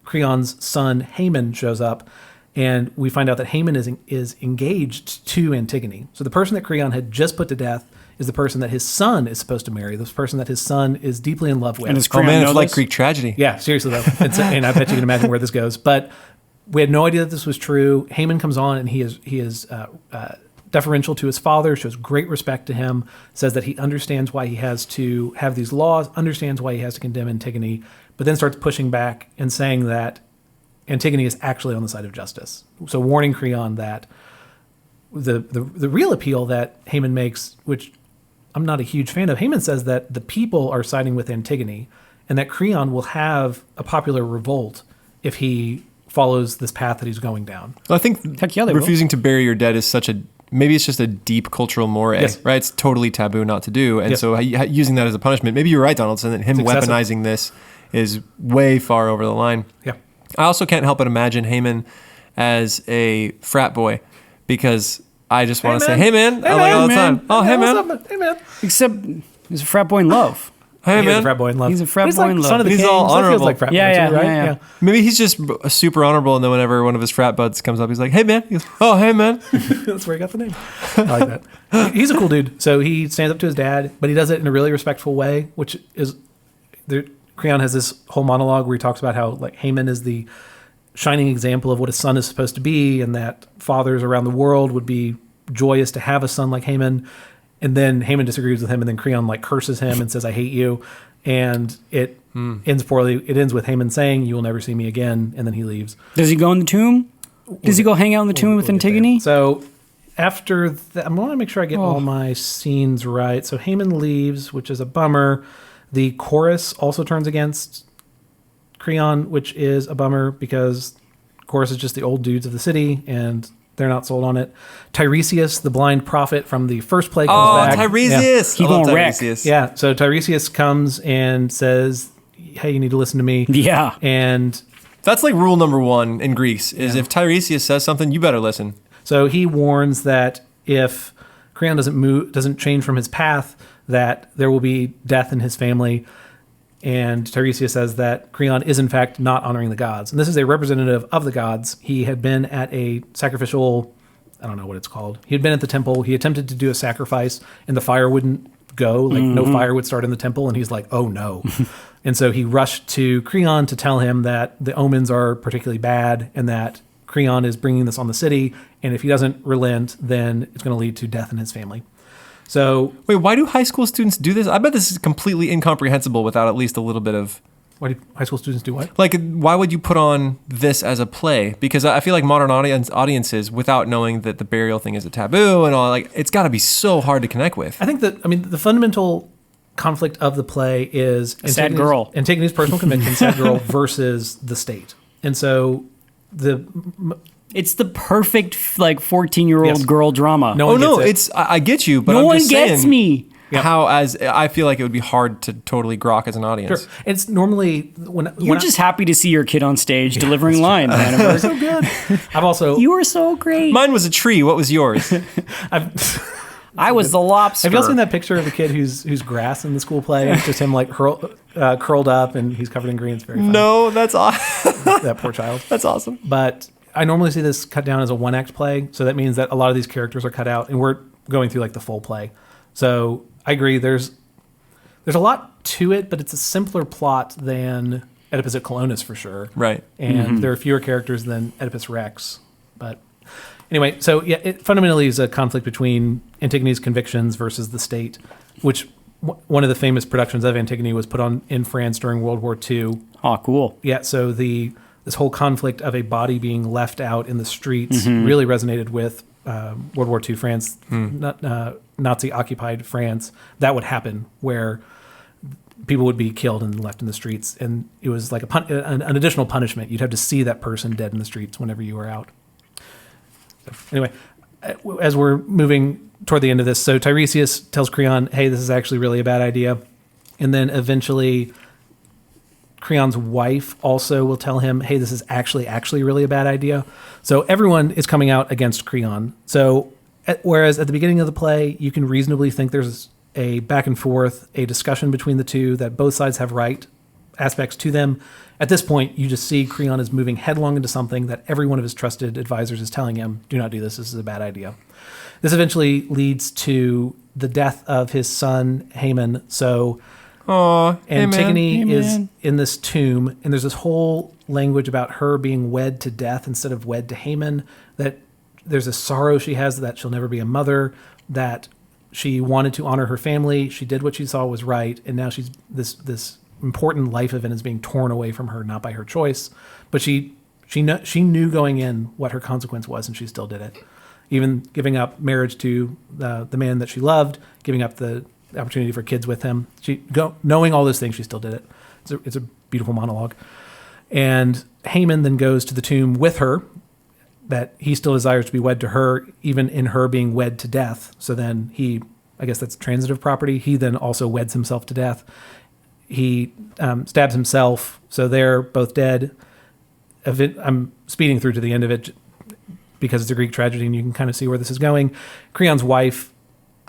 Creon's son Haman shows up, and we find out that Haman is engaged to Antigone. So the person that Creon had just put to death is the person that his son is supposed to marry, this person that his son is deeply in love with. And it's like Greek tragedy. Yeah, seriously though. And I bet you can imagine where this goes. But we had no idea that this was true. Haman comes on, and he is deferential to his father, shows great respect to him, says that he understands why he has to have these laws, understands why he has to condemn Antigone, but then starts pushing back and saying that Antigone is actually on the side of justice. So warning Creon that the real appeal that Haman makes, which I'm not a huge fan of, Haman says that the people are siding with Antigone, and that Creon will have a popular revolt if he follows this path that he's going down. Well, I think refusing to bury your dead is maybe it's just a deep cultural mores, right? It's totally taboo not to do. And so using that as a punishment, maybe you're right, Donaldson, that him weaponizing this is way far over the line. Yeah. I also can't help but imagine Haman as a frat boy, because I just want to say, hey man, I like all the time. Oh, hey man. Hey man. Except he's a frat boy in love. Hey He's man. a frat boy in love. He's a frat boy in love. Son of the He's king, all so that feels honorable. like frat boy Yeah, too, right? yeah. Maybe he's just super honorable, and then whenever one of his frat buds comes up, he's like, hey man. He goes, oh, hey man. That's where he got the name. I like that. He's a cool dude. So he stands up to his dad, but he does it in a really respectful way, which is... Creon has this whole monologue where he talks about how like Haman is the shining example of what a son is supposed to be, and that fathers around the world would be joyous to have a son like Haman. And then Haman disagrees with him, and then Creon like curses him and says, I hate you. And it ends poorly. It ends with Haman saying, you will never see me again, and then he leaves. Does he go in the tomb? Does he go hang out in the tomb with Antigone? So after that, I'm going to make sure I get all my scenes right. So Haman leaves, which is a bummer. The chorus also turns against Creon, which is a bummer because chorus is just the old dudes of the city, and they're not sold on it. Tiresias, the blind prophet from the first play, comes back. Tiresias! Yeah. He gonna wreck. Yeah, so Tiresias comes and says, hey, you need to listen to me. Yeah. And that's like rule number one in Greece, is if Tiresias says something, you better listen. So he warns that if Creon doesn't change from his path, that there will be death in his family. And Tiresias says that Creon is in fact not honoring the gods. And this is a representative of the gods. He had been at a sacrificial, I don't know what it's called. He had been at the temple. He attempted to do a sacrifice, and the fire wouldn't go. Like no fire would start in the temple. And he's like, oh no. And so he rushed to Creon to tell him that the omens are particularly bad, and that Creon is bringing this on the city. And if he doesn't relent, then it's going to lead to death in his family. So wait, why do high school students do this? I bet this is completely incomprehensible without at least a little bit of Why do high school students do what? Like, why would you put on this as a play? Because I feel like modern audiences, without knowing that the burial thing is a taboo and all, like, it's got to be so hard to connect with. I think that, the fundamental conflict of the play is sad girl. Antigone's personal conviction, sad girl, versus the state. And so it's the perfect 14-year-old Yes. girl drama. No one gets it. It's I get you, but No I'm one just gets saying me. Yep. how as I feel like it would be hard to totally grok as an audience. Sure. It's normally You're just happy to see your kid on stage delivering lines, Hannibal. so good. I've also You were so great. Mine was a tree. What was yours? I was the lobster. Have y'all seen that picture of the kid who's grass in the school play? It's just him curled up and he's covered in green. It's very funny. No, that's awesome. That poor child. That's awesome. But I normally see this cut down as a one-act play, so that means that a lot of these characters are cut out, and we're going through the full play. So I agree. There's a lot to it, but it's a simpler plot than Oedipus at Colonus for sure. Right. And there are fewer characters than Oedipus Rex. But anyway, so yeah, it fundamentally is a conflict between Antigone's convictions versus the state, which one of the famous productions of Antigone was put on in France during World War II. Oh, cool. Yeah, so this whole conflict of a body being left out in the streets really resonated with World War II France, Nazi-occupied France. That would happen where people would be killed and left in the streets, and it was like an additional punishment. You'd have to see that person dead in the streets whenever you were out. So anyway, as we're moving toward the end of this, so Tiresias tells Creon, hey, this is actually really a bad idea. And then eventually Creon's wife also will tell him, hey, this is actually really a bad idea. So everyone is coming out against Creon. So whereas at the beginning of the play, you can reasonably think there's a back and forth, a discussion between the two, that both sides have right aspects to them. At this point, you just see Creon is moving headlong into something that every one of his trusted advisors is telling him, do not do this. This is a bad idea. This eventually leads to the death of his son, Haman. So Antigone is in this tomb, and there's this whole language about her being wed to death instead of wed to Haman, that there's a sorrow she has that she'll never be a mother, that she wanted to honor her family. She did what she saw was right, and now she's this important life event is being torn away from her, not by her choice. But she knew going in what her consequence was, and she still did it. Even giving up marriage to the man that she loved, giving up the opportunity for kids with him. Knowing all those things, she still did it. It's a beautiful monologue. And Haman then goes to the tomb with her, that he still desires to be wed to her, even in her being wed to death. So then I guess that's transitive property. He then also weds himself to death. He stabs himself, so they're both dead. I'm speeding through to the end of it because it's a Greek tragedy, and you can kind of see where this is going. Creon's wife,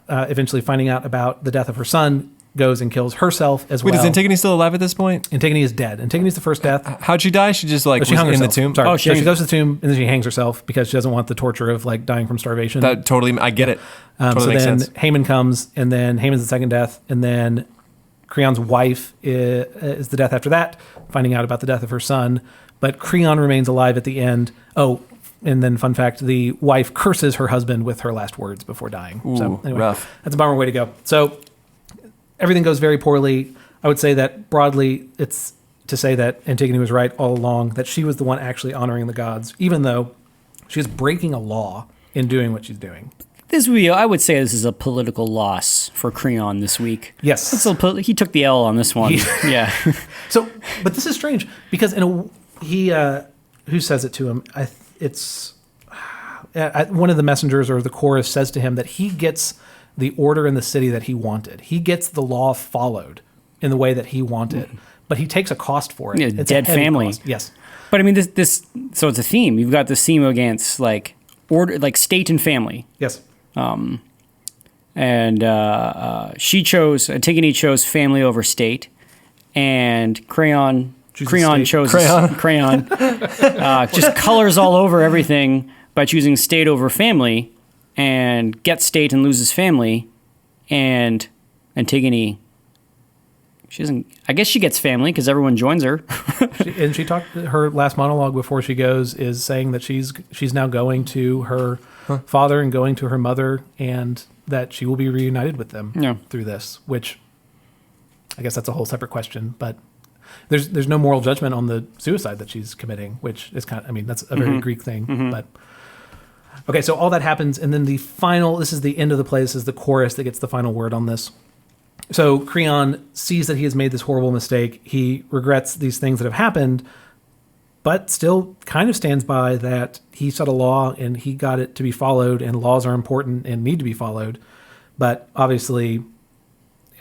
eventually finding out about the death of her son, goes and kills herself as well. Wait, is Antigone still alive at this point? Antigone is dead. Antigone's the first death. How'd she die? She just was She hung in the herself. tomb? Sorry. She goes to the tomb and then she hangs herself because she doesn't want the torture of dying from starvation. That totally, I get it. Totally so makes then sense. Haman comes, and then Haman's the second death, and then Creon's wife is the death after that, finding out about the death of her son. But Creon remains alive at the end. Oh, and then fun fact, the wife curses her husband with her last words before dying. Ooh, so anyway, rough. That's a bummer way to go. So everything goes very poorly. I would say that broadly, it's to say that Antigone was right all along, that she was the one actually honoring the gods, even though she is breaking a law in doing what she's doing. I would say this is a political loss for Creon this week. Yes. He took the L on this one. Yeah. So, but this is strange because who says it to him? It's one of the messengers or the chorus says to him that he gets the order in the city that he wanted. He gets the law followed in the way that he wanted, but he takes a cost for it. Yeah, It's dead a heavy family. cost. Yes. But I mean, this. So it's a theme. You've got this theme against order, state and family. Yes. And Antigone chose family over state, and Creon chose Creon. Just colors all over everything by choosing state over family, and gets state and loses family, and Antigone. She doesn't. I guess she gets family because everyone joins her. She talked. Her last monologue before she goes is saying that she's now going to her father and going to her mother, and that she will be reunited with them through this. Which I guess that's a whole separate question. But there's no moral judgment on the suicide that she's committing, which is kind of, I mean, that's a very Greek thing. But okay, so all that happens, and then this is the end of the play. This is the chorus that gets the final word on this. So Creon sees that he has made this horrible mistake. He regrets these things that have happened, but still kind of stands by that he set a law and he got it to be followed, and laws are important and need to be followed. But obviously,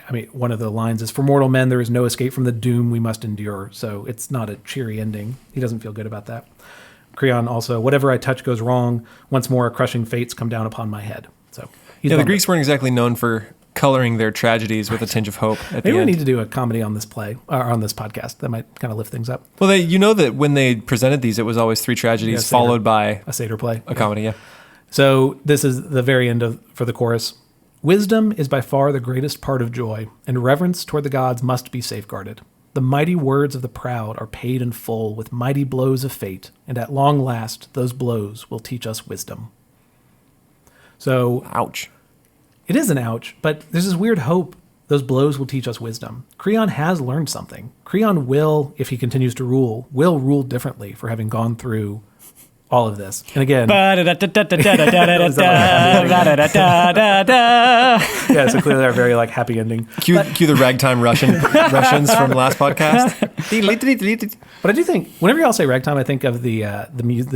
I mean, one of the lines is, "For mortal men, there is no escape from the doom we must endure." So it's not a cheery ending. He doesn't feel good about that. Creon also, "Whatever I touch goes wrong. Once more, crushing fates come down upon my head." So the Greeks weren't exactly known for coloring their tragedies with a tinge of hope at the Maybe we end. need to do a comedy on this play, or on this podcast. That might kind of lift things up. Well, that when they presented these, it was always 3 tragedies Satyr. followed by A satyr play. a comedy. Yeah. So this is the very end for the chorus. "Wisdom is by far the greatest part of joy, and reverence toward the gods must be safeguarded. The mighty words of the proud are paid in full with mighty blows of fate, and at long last those blows will teach us wisdom." So Ouch. it is an ouch, but there's this weird hope those blows will teach us wisdom. Creon has learned something. Creon will, if he continues to rule, will rule differently for having gone through all of this. And again, yeah, so clearly they're very like happy ending. Cue the ragtime Russians from last podcast. But I do think whenever y'all say ragtime, I think of the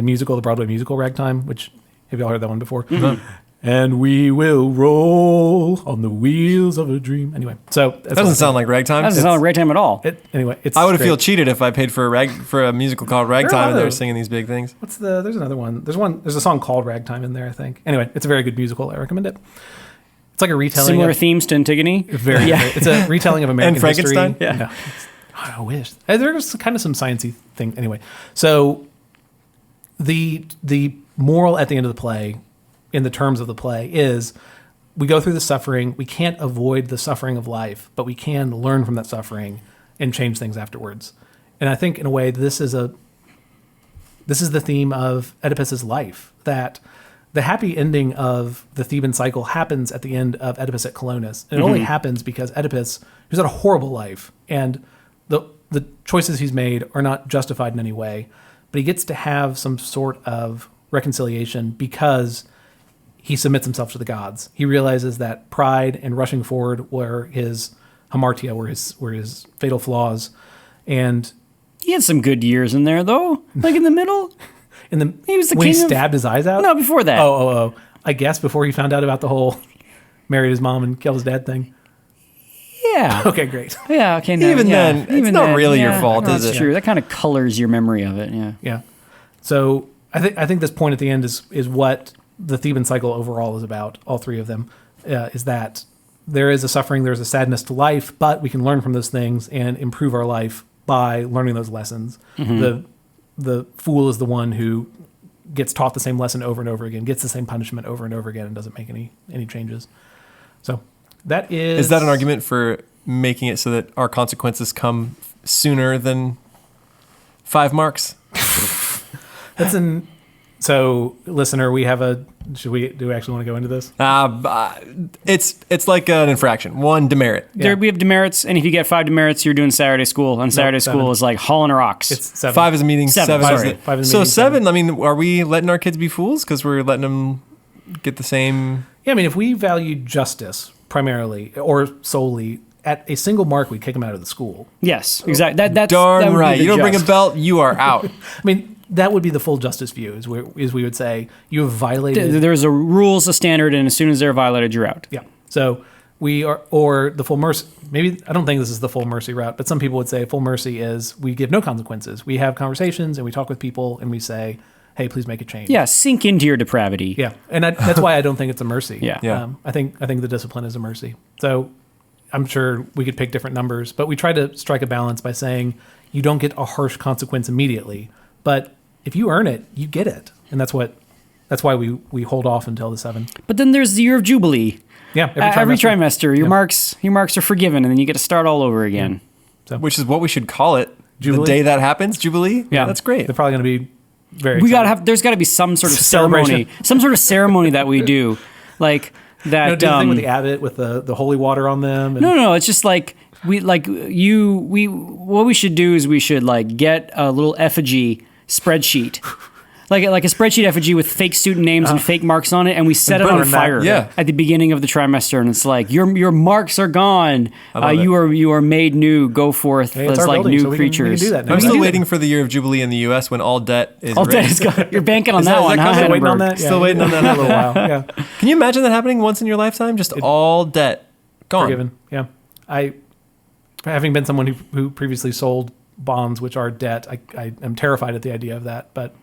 musical, the Broadway musical Ragtime, which have y'all heard that one before? And we will roll on the wheels of a dream. Anyway, so That doesn't sound like ragtime. That doesn't sound like ragtime at all. I would feel cheated if I paid for a musical called Ragtime and they were singing these big things. There's another one. There's a song called Ragtime in there, I think. Anyway, it's a very good musical. I recommend it. It's like a retelling. Similar themes to Antigone. It's a retelling of American and Frankenstein. history. Yeah. I wish. There's kind of some sciencey thing. Anyway, so the moral at the end of the play, in the terms of the play, is we go through the suffering. We can't avoid the suffering of life, but we can learn from that suffering and change things afterwards. And I think in a way this is the theme of Oedipus's life, that the happy ending of the Theban cycle happens at the end of Oedipus at Colonus. And it only happens because Oedipus, who's had a horrible life, and the choices he's made are not justified in any way, but he gets to have some sort of reconciliation because he submits himself to the gods. He realizes that pride and rushing forward were his hamartia, were his fatal flaws. And He had some good years in there, though. Like in the middle. he was the when king he of- stabbed his eyes out? No, before that. Oh. I guess before he found out about the whole married his mom and killed his dad thing. Yeah. Okay, great. Yeah. Okay. No, Even yeah, then, it's not really your fault, no, is that's it? true. That kind of colors your memory of it. Yeah. Yeah. So I think this point at the end is what the Theban cycle overall is about. All 3 of them is that there is a suffering, there's a sadness to life, but we can learn from those things and improve our life by learning those lessons. The fool is the one who gets taught the same lesson over and over again, gets the same punishment over and over again, and doesn't make any changes. So that is. Is that an argument for making it so that our consequences come sooner than 5 marks? That's an. So, listener, we have a. Do we actually want to go into this? It's like an infraction. 1 demerit. There we have demerits, and if you get 5 demerits, you're doing Saturday school. And Saturday school 7. is like hauling rocks. It's 7. 5 is a meeting. 7, 7 sorry. is 5 is a so meeting, 7. I mean, are we letting our kids be fools because we're letting them get the same? Yeah, I mean, if we value justice primarily or solely, at a single mark, we'd kick them out of the school. Yes, exactly. That Darn would be right. the You don't bring a just. belt, you are out. I mean, that would be the full justice view, is we would say you have violated. There's a rules, a standard, and as soon as they're violated, you're out. Yeah. So we are, or the full mercy. Maybe I don't think this is the full mercy route, but some people would say full mercy is we give no consequences. We have conversations and we talk with people and we say, "Hey, please make a change." Yeah, sink into your depravity. Yeah, and that's why I don't think it's a mercy. Yeah. I think the discipline is a mercy. So I'm sure we could pick different numbers, but we try to strike a balance by saying you don't get a harsh consequence immediately, but if you earn it, you get it, and that's why we hold off until the 7. But then there's the year of Jubilee. Yeah, Every trimester, your marks are forgiven, and then you get to start all over again. Which is what we should call it. Jubilee? The day that happens, Jubilee. Yeah. That's great. They're probably going to be very. There's got to be some sort of Celebration. ceremony that we do, like that. Do the thing with the abbot with the holy water on them. And No, it's just like what we should do is we should like get a little effigy spreadsheet. Like a spreadsheet effigy with fake student names and fake marks on it, and we set it on burn that. fire Yeah. at the beginning of the trimester, and it's like your marks are gone. You are made new. Go forth Hey, it's as our like building, new so we can creatures. do that now. I'm We still can do waiting for the year of Jubilee in the U.S. when all debt is All debt erased. is gone. You're banking on Is that that- is one, that huh? coming? Waiting on Hindenburg? that. Still waiting on that. a little while. Yeah, Can you imagine that happening once in your lifetime? Just all debt gone. forgiven. Yeah, having been someone who previously sold bonds, which are debt, I am terrified at the idea of that. But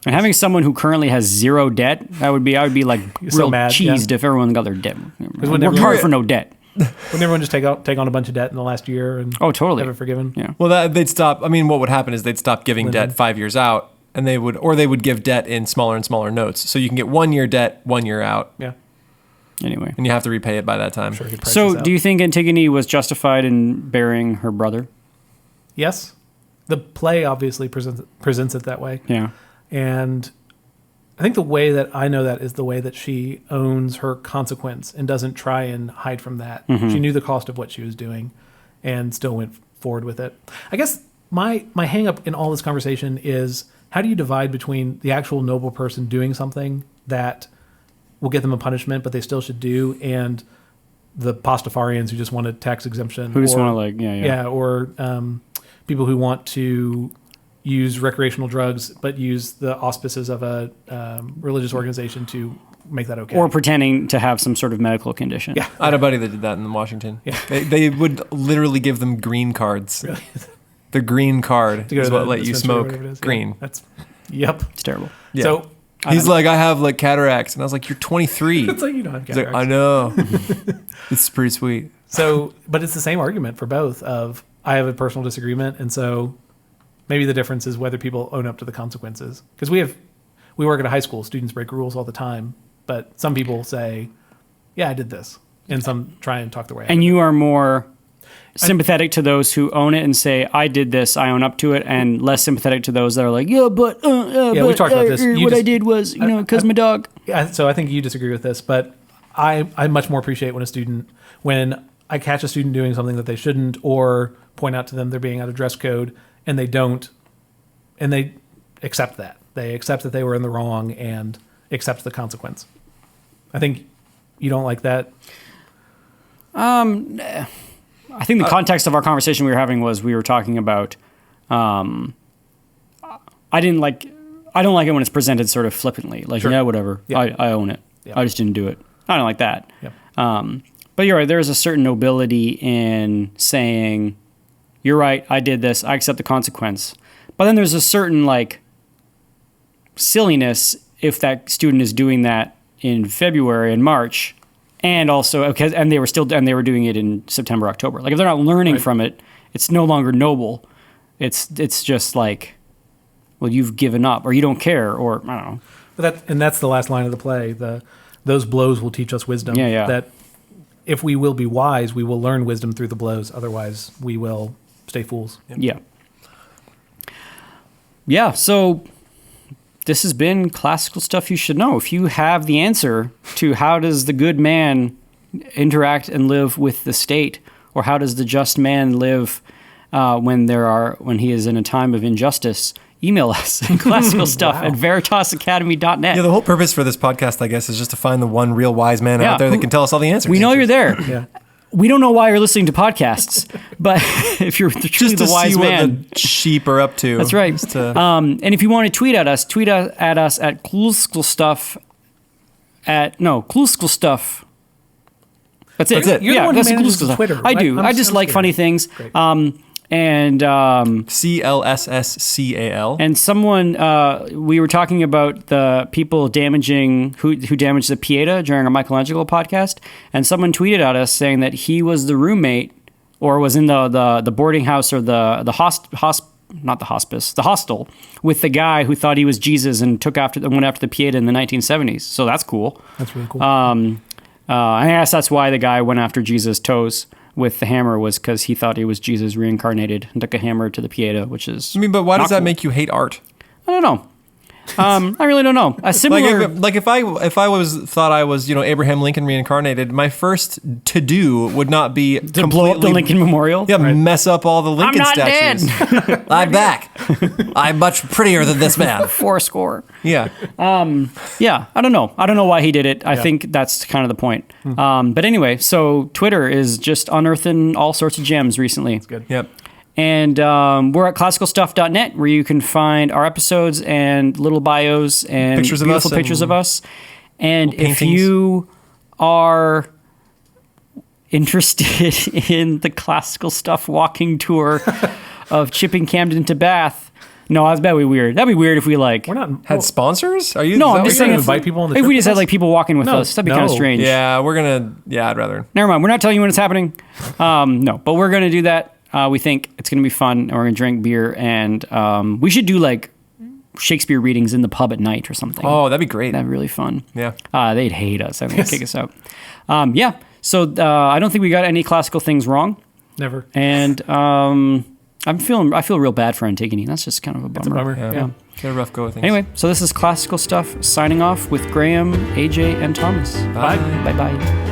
And having someone who currently has zero debt, I would be like so real mad, cheesed if everyone got their debt. wouldn't Worked hard for no debt. wouldn't everyone just take on a bunch of debt in the last year and Oh, totally. have it forgiven? Yeah. Well, they'd stop. I mean, what would happen is they'd stop giving debt 5 years out, and they would give debt in smaller and smaller notes. So you can get 1 year debt, 1 year out, Yeah. Anyway. and you have to repay it by that time. Sure, you could price So this out. do you think Antigone was justified in burying her brother? Yes. The play obviously presents it that way. Yeah. And I think the way that I know that is the way that she owns her consequence and doesn't try and hide from that. She knew the cost of what she was doing and still went forward with it. I guess my hang up in all this conversation is how do you divide between the actual noble person doing something that will get them a punishment, but they still should do, and the Pastafarians who just want a tax exemption. Who just or- want to like, yeah. or people who want to use recreational drugs but use the auspices of a religious organization to make that okay. Or pretending to have some sort of medical condition. Yeah. I had a buddy that did that in Washington. Yeah. They would literally give them green cards. Really? The green card To go is to what the let you dispensary or smoke whatever it is. Yeah. green. That's yep. It's terrible. Yeah. So He's like, I have like cataracts. And I was like, you're 23. it's like you don't have He's like, cataracts. I know. It's pretty sweet. So, but it's the same argument for both of I have a personal disagreement, and so maybe the difference is whether people own up to the consequences. Because we work at a high school, students break rules all the time, but some people say, yeah, I did this, and some try and talk their way out. And you are more sympathetic to those who own it and say, I did this, I own up to it, and less sympathetic to those that are like, we talked about this. You What I just- did was, because my dog. So I think you disagree with this, but I much more appreciate when I catch a student doing something that they shouldn't, or point out to them they're being out of dress code, and they don't, and they accept that. They accept that they were in the wrong and accept the consequence. I think you don't like that. I think the context of our conversation we were having was we were talking about, I don't like it when it's presented sort of flippantly, like, Sure. yeah, whatever, Yeah. I own it. Yeah. I just didn't do it. I don't like that. Yeah. But you're right. There's a certain nobility in saying, you're right, I did this, I accept the consequence. But then there's a certain like silliness if that student is doing that in February and March, and also and they were doing it in September, October. Like if they're not learning Right. from it, it's no longer noble. It's just like, well, you've given up, or you don't care, or I don't know. But that's the last line of the play. Those blows will teach us wisdom. Yeah, yeah. That if we will be wise, we will learn wisdom through the blows. Otherwise, we will stay fools. Yeah. Yeah, so this has been classical stuff you should know. If you have the answer to how does the good man interact and live with the state, or how does the just man live when he is in a time of injustice, email us at classicalstuff at veritasacademy.net. Yeah, the whole purpose for this podcast, I guess, is just to find the one real wise man Yeah, out there that who- can tell us all the answers. We know you're there. Yeah. We don't know why you're listening to podcasts, but if you're truly Just to the wise see man. what the sheep are up to. That's right. Just to- And if you want to tweet at us at Kluskstuff Kluskstuff. That's it. That's it. You're the one who that's manages the Kluskstuff. Twitter, I right? do. I'm I just so like scared. funny things. Great. And CLSSCAL. and someone we were talking about the people damaging who damaged the Pieta during our Michelangelo podcast, and someone tweeted at us saying that he was the roommate or was in the boarding house or the hostel with the guy who thought he was Jesus and went after the Pieta in the 1970s. So that's cool. That's really cool. I guess that's why the guy went after Jesus' toes with the hammer, was because he thought he was Jesus reincarnated and took a hammer to the Pieta, which is I mean, but why does not that cool. make you hate art? I don't know. I really don't know. A similar, Like if I thought I was Abraham Lincoln reincarnated, my first to do would not be to blow up the Lincoln Memorial. Yeah, mess up all the Lincoln not statues. dead. I'm back. I'm much prettier than this man. 4 Yeah. Yeah, I don't know. I don't know why he did it. I think that's kind of the point. But anyway, so Twitter is just unearthing all sorts of gems recently. It's good. Yep. And we're at classicalstuff.net, where you can find our episodes and little bios and Pictures of beautiful us pictures and of us. And if paintings. you are interested in the classical stuff walking tour of Chipping Camden to Bath, no, that'd be weird. That'd be weird if we We're not Had sponsors? Are you? No, is that I'm what just you're saying gonna if, invite people on the if trip we just with had us? like people walking with No, us, that'd be kind of no. strange. Yeah, we're gonna. Yeah, I'd rather. Never mind. We're not telling you when it's happening. No, but we're going to do that. We think it's going to be fun, and we're going to drink beer, and we should do like Shakespeare readings in the pub at night or something. Oh, that'd be great. That'd be really fun. Yeah. They'd hate us. I think they'd kick us out. Yeah. So I don't think we got any classical things wrong, Never. and I feel real bad for Antigone. That's just kind of a bummer. It's a bummer. Yeah. Get a rough go of things. Anyway, so this is Classical Stuff signing off with Graham, AJ, and Thomas. Bye. Bye bye.